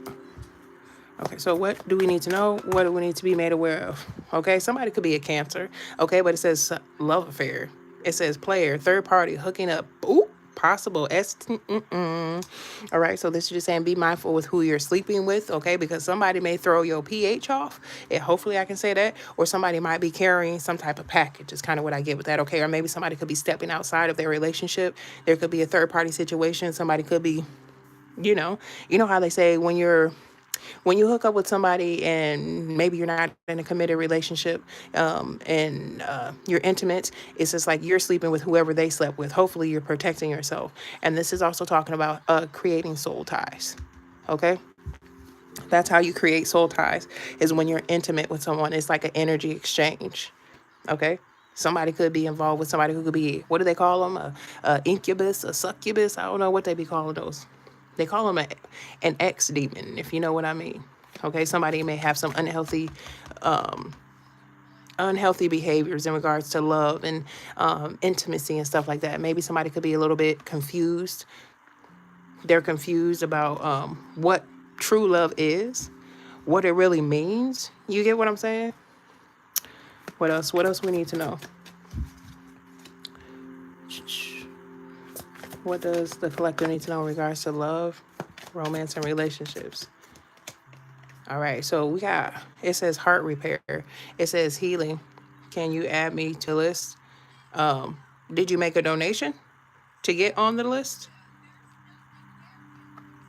Okay, so what do we need to know? What do we need to be made aware of? Okay, somebody could be a Cancer. Okay, but it says love affair. It says player, third party, hooking up. Ooh. Possible. All right. So this is just saying be mindful with who you're sleeping with. Okay. Because somebody may throw your pH off. And hopefully I can say that. Or somebody might be carrying some type of package. Is kind of what I get with that. Okay. Or maybe somebody could be stepping outside of their relationship. There could be a third party situation. Somebody could be, you know how they say when you're When you hook up with somebody and maybe you're not in a committed relationship, and you're intimate, it's just like you're sleeping with whoever they slept with. Hopefully you're protecting yourself. And this is also talking about creating soul ties. Okay. That's how you create soul ties, is when you're intimate with someone. It's like an energy exchange. Okay. Somebody could be involved with somebody who could be, what do they call them? A incubus, a succubus. I don't know what they be calling those. They call them an ex demon, if you know what I mean. Okay. Somebody may have some unhealthy behaviors in regards to love and intimacy and stuff like that. Maybe somebody could be a little bit confused. They're confused about what true love is, what it really means. You get what I'm saying? What else? What else we need to know? What does the collective need to know in regards to love, romance, and relationships? All right, so we got, it says heart repair. It says healing. Can you add me to list? Did you make a donation to get on the list?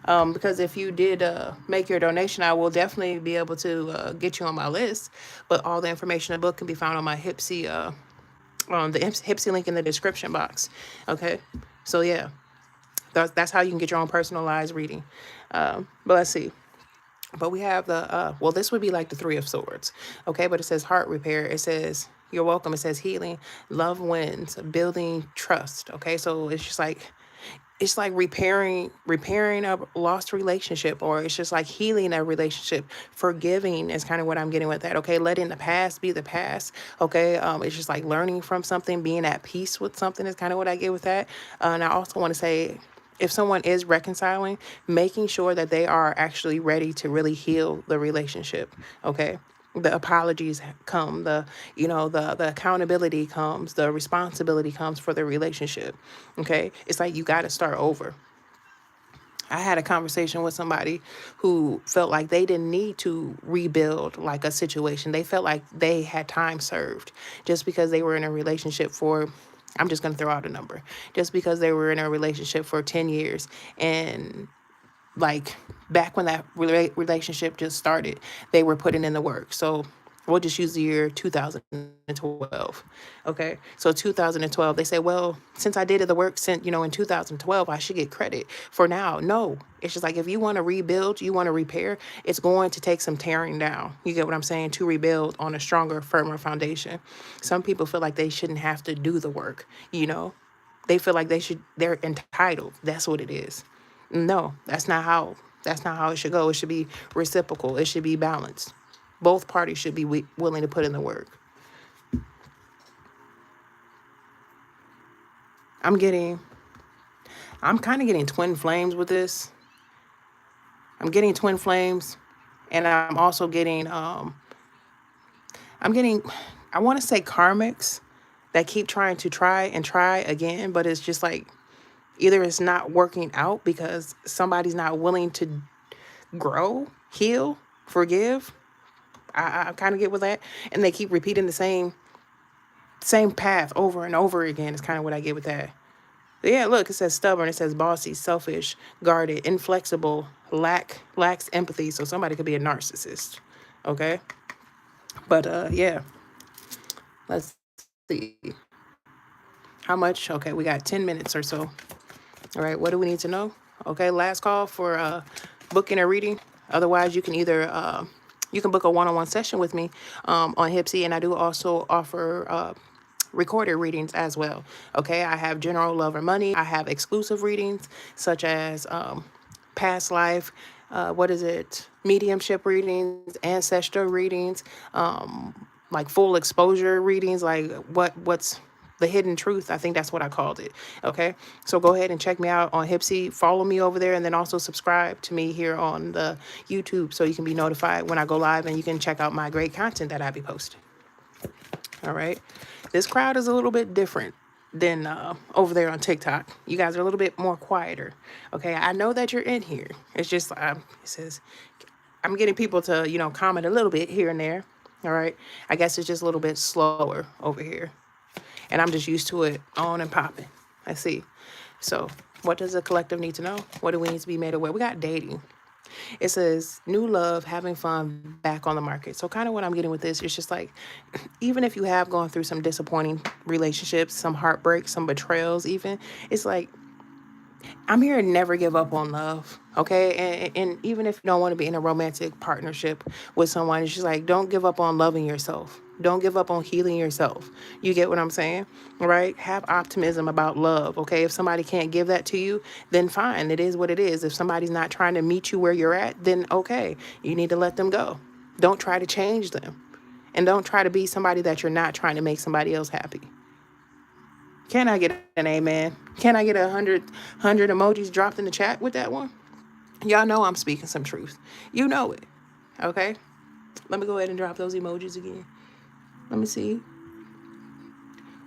Because if you did make your donation, I will definitely be able to get you on my list. But all the information in the book can be found on my Hypsee, on the Hypsee link in the description box. Okay, so yeah, that's how you can get your own personalized reading. But let's see. But we have the, well, this would be like the Three of Swords. Okay, but it says heart repair. It says, you're welcome. It says healing, love wins, building trust. Okay, so it's like repairing a lost relationship, or it's just like healing a relationship. Forgiving is kind of what I'm getting with that. Okay, letting the past be the past. Okay, it's just like learning from something, being at peace with something is kind of what I get with that. And I also want to say, if someone is reconciling, making sure that they are actually ready to really heal the relationship. Okay, the apologies come, the accountability comes, the responsibility comes for the relationship. Okay, it's like you got to start over. I had a conversation with somebody who felt like they didn't need to rebuild like a situation. They felt like they had time served just because they were in a relationship for, I'm just going to throw out a number, just because they were in a relationship for 10 years. And like back when that relationship just started, they were putting in the work. So we'll just use the year 2012. Okay, so 2012, they say, well, since I did the work since, in 2012, I should get credit for now. No, it's just like, if you want to rebuild, you want to repair, it's going to take some tearing down. You get what I'm saying? To rebuild on a stronger, firmer foundation. Some people feel like they shouldn't have to do the work. They feel like they're entitled. That's what it is. No, that's not how it should go. It should be reciprocal. It should be balanced. Both parties should be willing to put in the work. I'm kind of getting twin flames with this. I'm getting twin flames, and I'm also getting I want to say karmics that keep trying to try again, but it's just like either it's not working out because somebody's not willing to grow, heal, forgive. I kind of get with that, and they keep repeating the same path over and over again. Is kind of what I get with that. Yeah, look, it says stubborn, it says bossy, selfish, guarded, inflexible, lacks empathy. So somebody could be a narcissist. Okay, but yeah, let's see how much. Okay, we got 10 minutes or so. All right, what do we need to know? Okay, last call for booking a reading. Otherwise, you can either you can book a one-on-one session with me on Hypsee, and I do also offer recorded readings as well. Okay, I have general love or money. I have exclusive readings such as past life, mediumship readings, ancestral readings, like full exposure readings, like what's the hidden truth. I think that's what I called it. Okay, so go ahead and check me out on Hypsee. Follow me over there, and then also subscribe to me here on the YouTube so you can be notified when I go live, and you can check out my great content that I be posting. All right, this crowd is a little bit different than over there on TikTok. You guys are a little bit more quieter. Okay, I know that you're in here. It's just it says I'm getting people to comment a little bit here and there. All right, I guess it's just a little bit slower over here, and I'm just used to it on and popping. I see. So what does the collective need to know? What do we need to be made aware? We got dating. It says new love, having fun, back on the market. So kind of what I'm getting with this is just like, even if you have gone through some disappointing relationships, some heartbreak, some betrayals, even, it's like, I'm here to never give up on love. Okay. And even if you don't want to be in a romantic partnership with someone, it's just like, don't give up on loving yourself. Don't give up on healing yourself. You get what I'm saying? Right? Have optimism about love. Okay. If somebody can't give that to you, then fine. It is what it is. If somebody's not trying to meet you where you're at, then okay. You need to let them go. Don't try to change them. And don't try to be somebody that you're not trying to make somebody else happy. Can I get an amen? Can I get 100 emojis dropped in the chat with that one? Y'all know I'm speaking some truth. You know it. Okay? Let me go ahead and drop those emojis again. Let me see.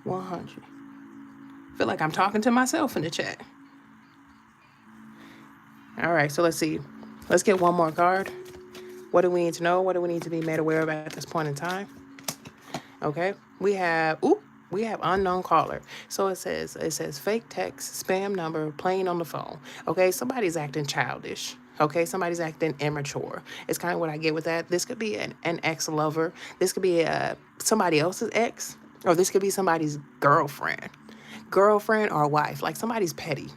100. Feel like I'm talking to myself in the chat. All right, so let's see. Let's get one more card. What do we need to know? What do we need to be made aware of at this point in time? Okay, we have unknown caller. So it says fake text, spam number, playing on the phone. Okay, somebody's acting childish. Okay, somebody's acting immature. It's kind of what I get with that. This could be an ex-lover. This could be somebody else's ex, or this could be somebody's girlfriend or wife. Like somebody's petty.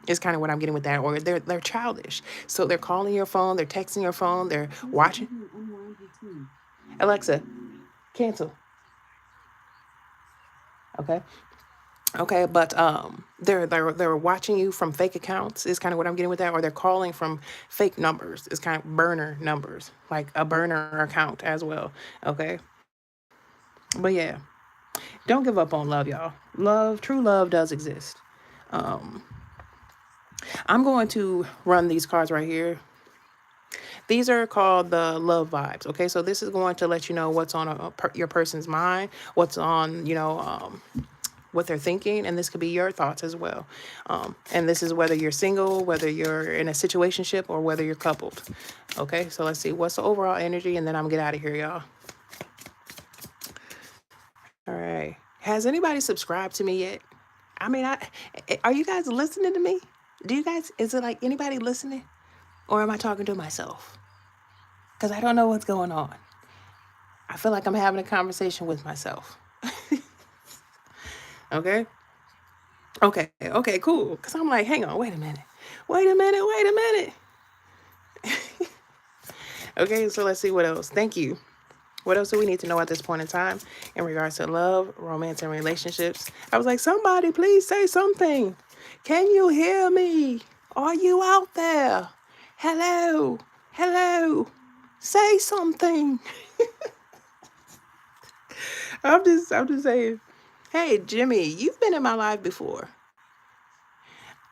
It's kind of what I'm getting with that. Or they're childish. So they're calling your phone, they're texting your phone, they're watching. Alexa, cancel. Okay. Okay, but they're watching you from fake accounts is kind of what I'm getting with that, or they're calling from fake numbers. It's kind of burner numbers, like a burner account as well. Okay, but yeah, don't give up on love, y'all. True love does exist. I'm going to run these cards right here. These are called the love vibes. Okay, so this is going to let you know what's on your person's mind, what's on what they're thinking, and this could be your thoughts as well. And this is whether you're single, whether you're in a situationship, or whether you're coupled. Okay, so let's see what's the overall energy, and then I'm gonna get out of here, y'all. All right. Has anybody subscribed to me yet? I mean, are you guys listening to me? Is it like anybody listening? Or am I talking to myself? Because I don't know what's going on. I feel like I'm having a conversation with myself. Okay? Okay, cool. Because I'm like, hang on, wait a minute. Okay, so let's see what else. Thank you. What else do we need to know at this point in time in regards to love, romance, and relationships? I was like, somebody please say something. Can you hear me? Are you out there? Hello? Say something. I'm just saying. Hey, Jimmy, you've been in my life before.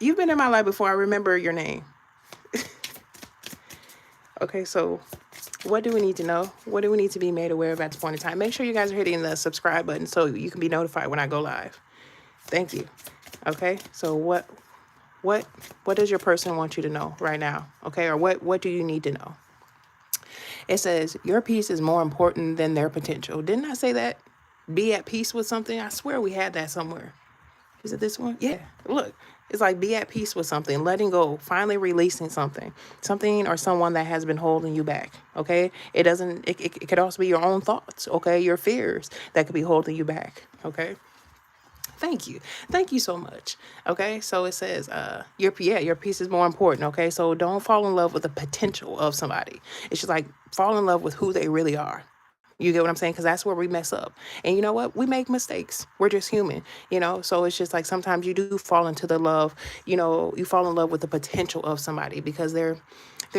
I remember your name. Okay, so what do we need to know? What do we need to be made aware of at this point in time? Make sure you guys are hitting the subscribe button so you can be notified when I go live. Thank you. Okay, so what does your person want you to know right now? Okay, or what do you need to know? It says your peace is more important than their potential. Didn't I say that? Be at peace with something. I swear we had that somewhere. Is it this one? Yeah. Look, it's like be at peace with something, letting go, finally releasing something or someone that has been holding you back. Okay. It could also be your own thoughts. Okay. Your fears that could be holding you back. Okay. Thank you so much. Okay, so it says your peace is more important. Okay, so don't fall in love with the potential of somebody. It's just like fall in love with who they really are. You get what I'm saying? Because that's where we mess up. And you know what? We make mistakes. We're just human, So it's just like sometimes you do fall into the love, you fall in love with the potential of somebody because they're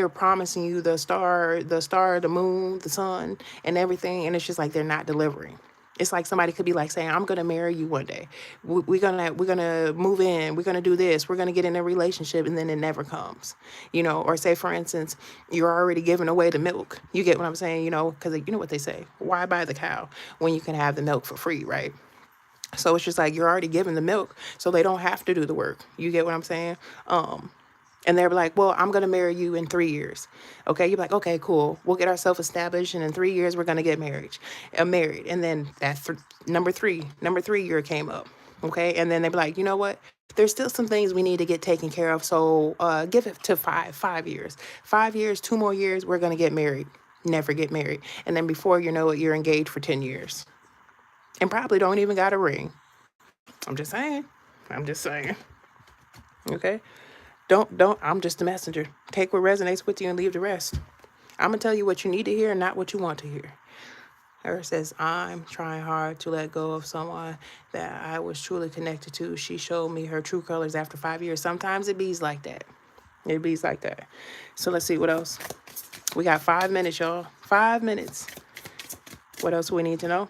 promising you the star, the moon, the sun, and everything, and it's just like they're not delivering. It's like somebody could be like saying, I'm going to marry you one day. We're going to move in. We're going to do this. We're going to get in a relationship. And then it never comes, or say, for instance, you're already giving away the milk. You get what I'm saying? Because you know what they say, why buy the cow when you can have the milk for free, right? So it's just like you're already giving the milk so they don't have to do the work. You get what I'm saying? And they're like, well, I'm going to marry you in 3 years. Okay. You're like, okay, cool. We'll get ourselves established. And in 3 years, we're going to get married. And then that number three year came up. Okay. And then they're like, you know what? there's still some things we need to get taken care of. So give it to 5 years. 5 years, 2 more years, we're going to get married. Never get married. And then before you know it, you're engaged for 10 years. And probably don't even got a ring. I'm just saying. I'm just saying. Okay? Don't, I'm just a messenger. Take what resonates with you and leave the rest. I'm going to tell you what you need to hear and not what you want to hear. Her says, I'm trying hard to let go of someone that I was truly connected to. She showed me her true colors after 5 years. Sometimes it bees like that. It bees like that. So let's see what else. We got 5 minutes, y'all. 5 minutes. What else do we need to know?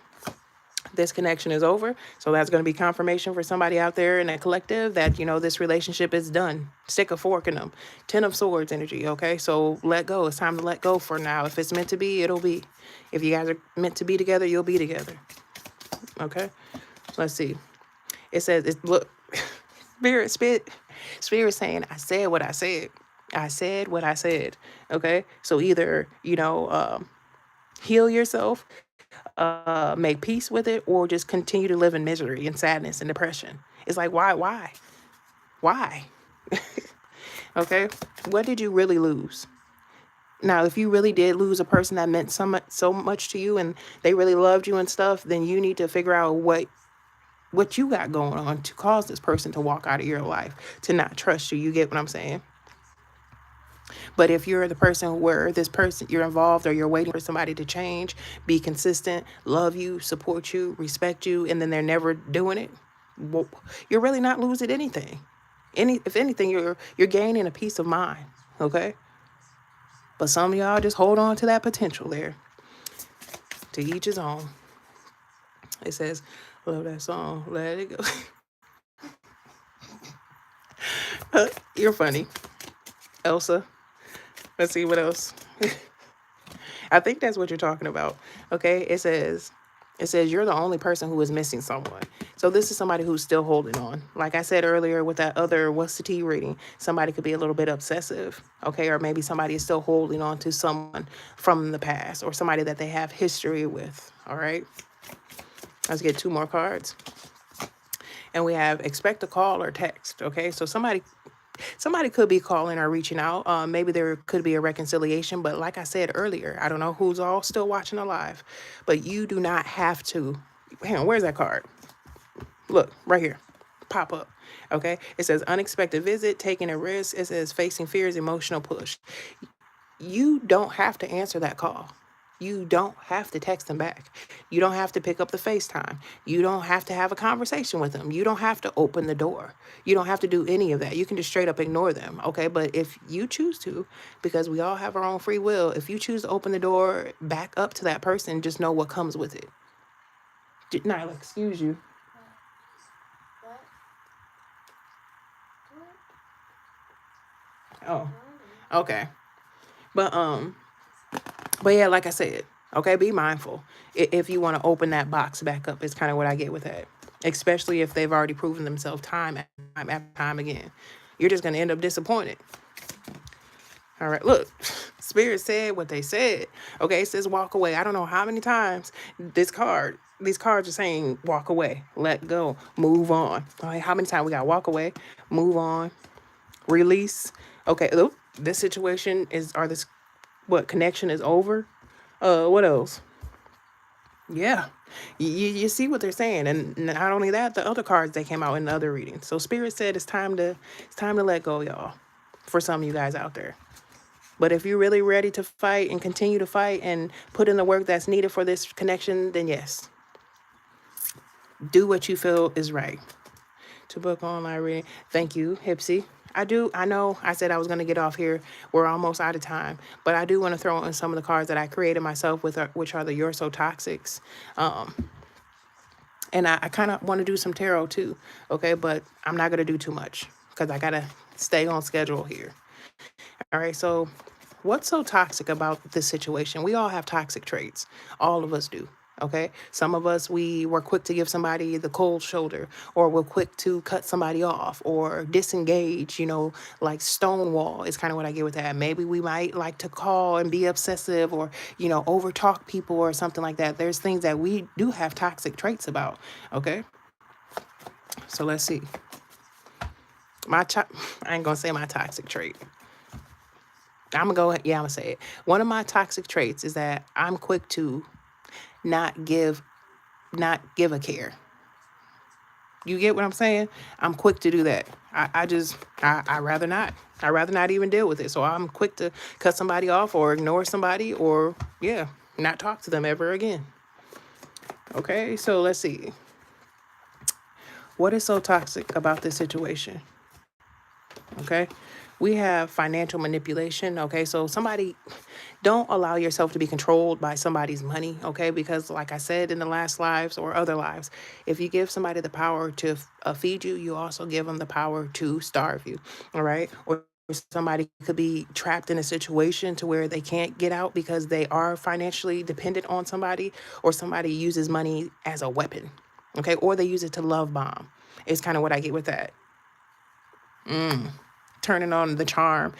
This connection is over. So that's going to be confirmation for somebody out there in that collective that, this relationship is done. Stick a fork in them. 10 of Swords energy, okay? So let go. It's time to let go for now. If it's meant to be, it'll be. If you guys are meant to be together, you'll be together. Okay? Let's see. It says, look, Spirit saying, I said what I said. I said what I said. Okay? So either, heal yourself, make peace with it, or just continue to live in misery and sadness and depression. It's like, why? Okay? What did you really lose? Now, if you really did lose a person that meant so much to you and they really loved you and stuff, then you need to figure out what you got going on to cause this person to walk out of your life, to not trust you. You get what I'm saying? But if you're the person where this person, you're involved or you're waiting for somebody to change, be consistent, love you, support you, respect you, and then they're never doing it, well, you're really not losing anything. If anything, you're gaining a peace of mind, okay? But some of y'all just hold on to that potential there. To each his own. It says, love that song, let it go. You're funny. Elsa. Let's see what else. I think that's what you're talking about. Okay, it says you're the only person who is missing someone. So this is somebody who's still holding on. Like I said earlier with that other What's the Tea reading, somebody could be a little bit obsessive, okay? Or maybe somebody is still holding on to someone from the past or somebody that they have history with, all right? Let's get 2 more cards. And we have expect a call or text, okay? So somebody could be calling or reaching out. Maybe there could be a reconciliation. But like I said earlier, I don't know who's all still watching alive. But you do not have to. Hang on, where's that card? Look, right here. Pop up. Okay? It says unexpected visit, taking a risk. It says facing fears, emotional push. You don't have to answer that call. You don't have to text them back. You don't have to pick up the FaceTime. You don't have to have a conversation with them. You don't have to open the door. You don't have to do any of that. You can just straight up ignore them, okay? But if you choose to, because we all have our own free will, if you choose to open the door back up to that person, just know what comes with it. Nyla, excuse you. Oh, okay. But yeah, like I said, okay, be mindful. If you want to open that box back up, is kind of what I get with that. Especially if they've already proven themselves time after time again. You're just going to end up disappointed. All right, look, Spirit said what they said. Okay, it says walk away. I don't know how many times these cards are saying walk away, let go, move on. All right, how many times we got walk away, move on, release. Okay, this situation connection is over. What else? Yeah, you see what they're saying, and not only that, the other cards that came out in the other readings. So Spirit said it's time to let go, y'all, for some of you guys out there. But if you're really ready to fight and continue to fight and put in the work that's needed for this connection, then yes, do what you feel is right. To book online reading, thank you, Hypsee. I know I said I was going to get off here. We're almost out of time. But I do want to throw in some of the cards that I created myself, which are the You're So Toxics. And I kind of want to do some tarot too. Okay, but I'm not going to do too much because I got to stay on schedule here. All right, so what's so toxic about this situation? We all have toxic traits. All of us do. Okay, some of us, we were quick to give somebody the cold shoulder, or we're quick to cut somebody off or disengage, like stonewall is kind of what I get with that. Maybe we might like to call and be obsessive or, overtalk people or something like that. There's things that we do have toxic traits about. Okay, so let's see. I ain't gonna say my toxic trait. I'm gonna go, yeah, I'm gonna say it. One of my toxic traits is that I'm quick to not give, not give a care. You get what I'm saying? I'm quick to do that. I rather not. I rather not even deal with it. So I'm quick to cut somebody off or ignore somebody or, yeah, not talk to them ever again. Okay, so let's see. What is so toxic about this situation? Okay, we have financial manipulation. Okay, so somebody, don't allow yourself to be controlled by somebody's money. Okay, because like I said in the last lives or other lives, if you give somebody the power to feed you, you also give them the power to starve you. All right, or somebody could be trapped in a situation to where they can't get out because they are financially dependent on somebody, or somebody uses money as a weapon. Okay, or they use it to love bomb. It's kind of what I get with that. Turning on the charm,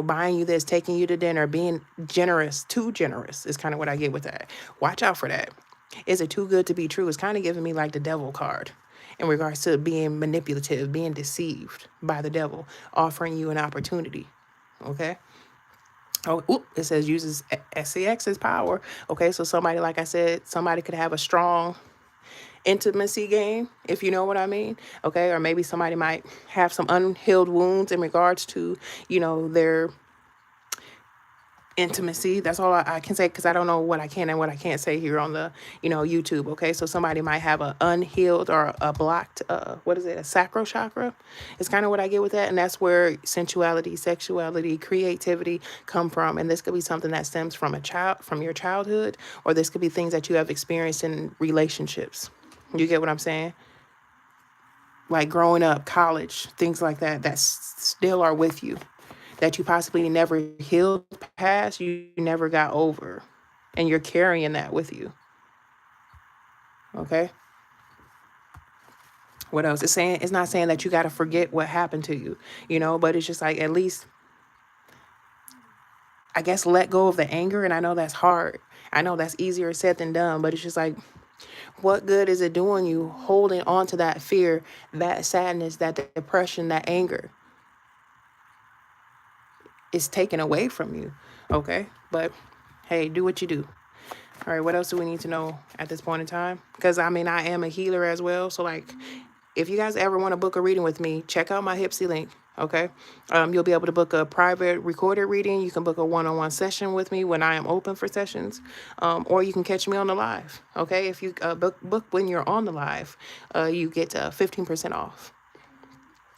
buying you this, taking you to dinner, being generous, too generous is kind of what I get with that. Watch out for that. Is it too good to be true? It's kind of giving me like the devil card in regards to being manipulative, being deceived by the devil, offering you an opportunity. Okay. Oh, it says uses SCX's power. Okay. So somebody, like I said, somebody could have a strong intimacy game, if you know what I mean. Okay. Or maybe somebody might have some unhealed wounds in regards to, their intimacy. That's all I can say, because I don't know what I can and what I can't say here on the, YouTube. Okay. So somebody might have a unhealed or a blocked, what is it? A sacral chakra. It's kind of what I get with that. And that's where sensuality, sexuality, creativity come from. And this could be something that stems from from your childhood, or this could be things that you have experienced in relationships. You get what I'm saying? Like growing up, college, things like that, that still are with you, that you possibly never healed past, you never got over, and you're carrying that with you. Okay. What else? It's not saying that you got to forget what happened to you, but it's just like, at least, I guess, let go of the anger. And I know that's hard. I know that's easier said than done, but it's just like, what good is it doing you holding on to that fear, that sadness, that depression, that anger? It's taken away from you. Okay. But hey, do what you do. All right. What else do we need to know at this point in time? Because I mean, I am a healer as well. So like, if you guys ever want to book a reading with me, check out my Hypsee link. Okay. You'll be able to book a private recorded reading. You can book a one-on-one session with me when I am open for sessions. Or you can catch me on the live. Okay. If you book when you're on the live, you get 15% off.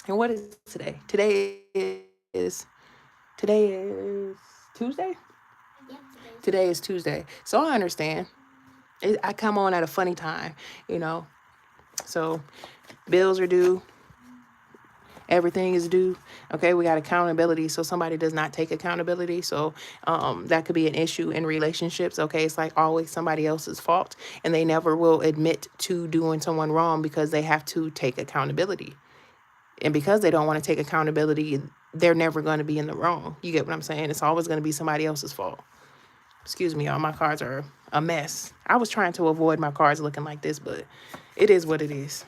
And what is today? Today is Tuesday? Today is Tuesday. So I understand. I come on at a funny time, So bills are due. Everything is due. Okay, we got accountability. So somebody does not take accountability. So that could be an issue in relationships. Okay, it's like always somebody else's fault, and they never will admit to doing someone wrong because they have to take accountability. And because they don't want to take accountability, they're never going to be in the wrong. You get what I'm saying? It's always going to be somebody else's fault. Excuse me, y'all. My cards are a mess. I was trying to avoid my cards looking like this, but it is what it is.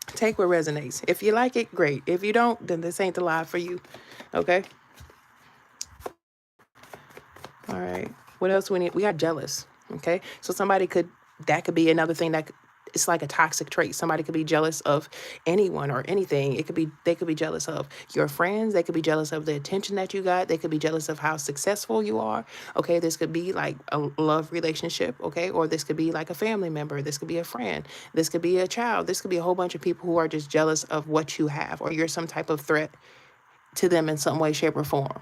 Take what resonates. If you like it, great. If you don't, then this ain't the live for you. Okay? All right. What else do we need? We got jealous. Okay? So that could be another thing that it's like a toxic trait. Somebody could be jealous of anyone or anything. They could be jealous of your friends. They could be jealous of the attention that you got. They could be jealous of how successful you are. Okay, this could be like a love relationship. Okay, or this could be like a family member. This could be a friend. This could be a child. This could be a whole bunch of people who are just jealous of what you have, or you're some type of threat to them in some way, shape, or form.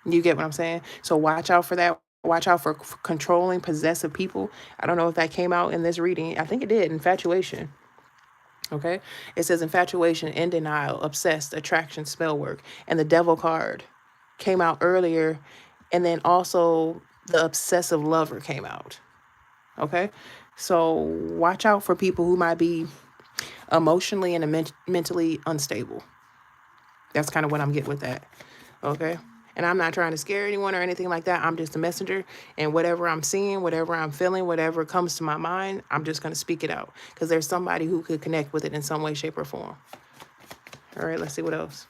You get what I'm saying? So watch out for that. Watch out for controlling, possessive people. I don't know if that came out in this reading. I think it did. Infatuation. Okay. It says infatuation, in denial, obsessed, attraction, spell work. And the devil card came out earlier. And then also the obsessive lover came out. Okay. So watch out for people who might be emotionally and mentally unstable. That's kind of what I'm getting with that. Okay. And I'm not trying to scare anyone or anything like that. I'm just a messenger. And whatever I'm seeing, whatever I'm feeling, whatever comes to my mind, I'm just going to speak it out. Because there's somebody who could connect with it in some way, shape, or form. All right, let's see what else.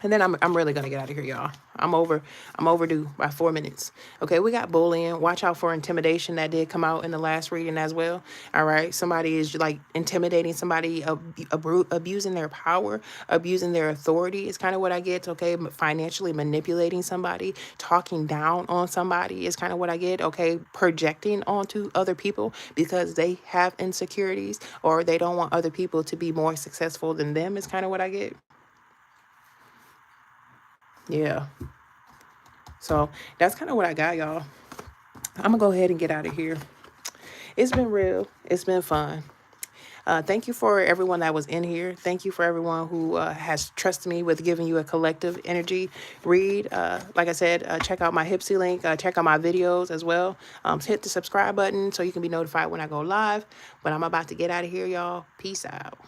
And then I'm really gonna get out of here, y'all. I'm overdue by 4 minutes. Okay, we got bullying. Watch out for intimidation. That did come out in the last reading as well. All right, somebody is like intimidating somebody, abusing their power, abusing their authority is kind of what I get. Okay, financially manipulating somebody, talking down on somebody is kind of what I get. Okay, projecting onto other people because they have insecurities or they don't want other people to be more successful than them is kind of what I get. Yeah. So that's kind of what I got, y'all. I'm going to go ahead and get out of here. It's been real. It's been fun. Thank you for everyone that was in here. Thank you for everyone who has trusted me with giving you a collective energy read. Like I said, check out my Hypsee link. Check out my videos as well. Hit the subscribe button so you can be notified when I go live. But I'm about to get out of here, y'all. Peace out.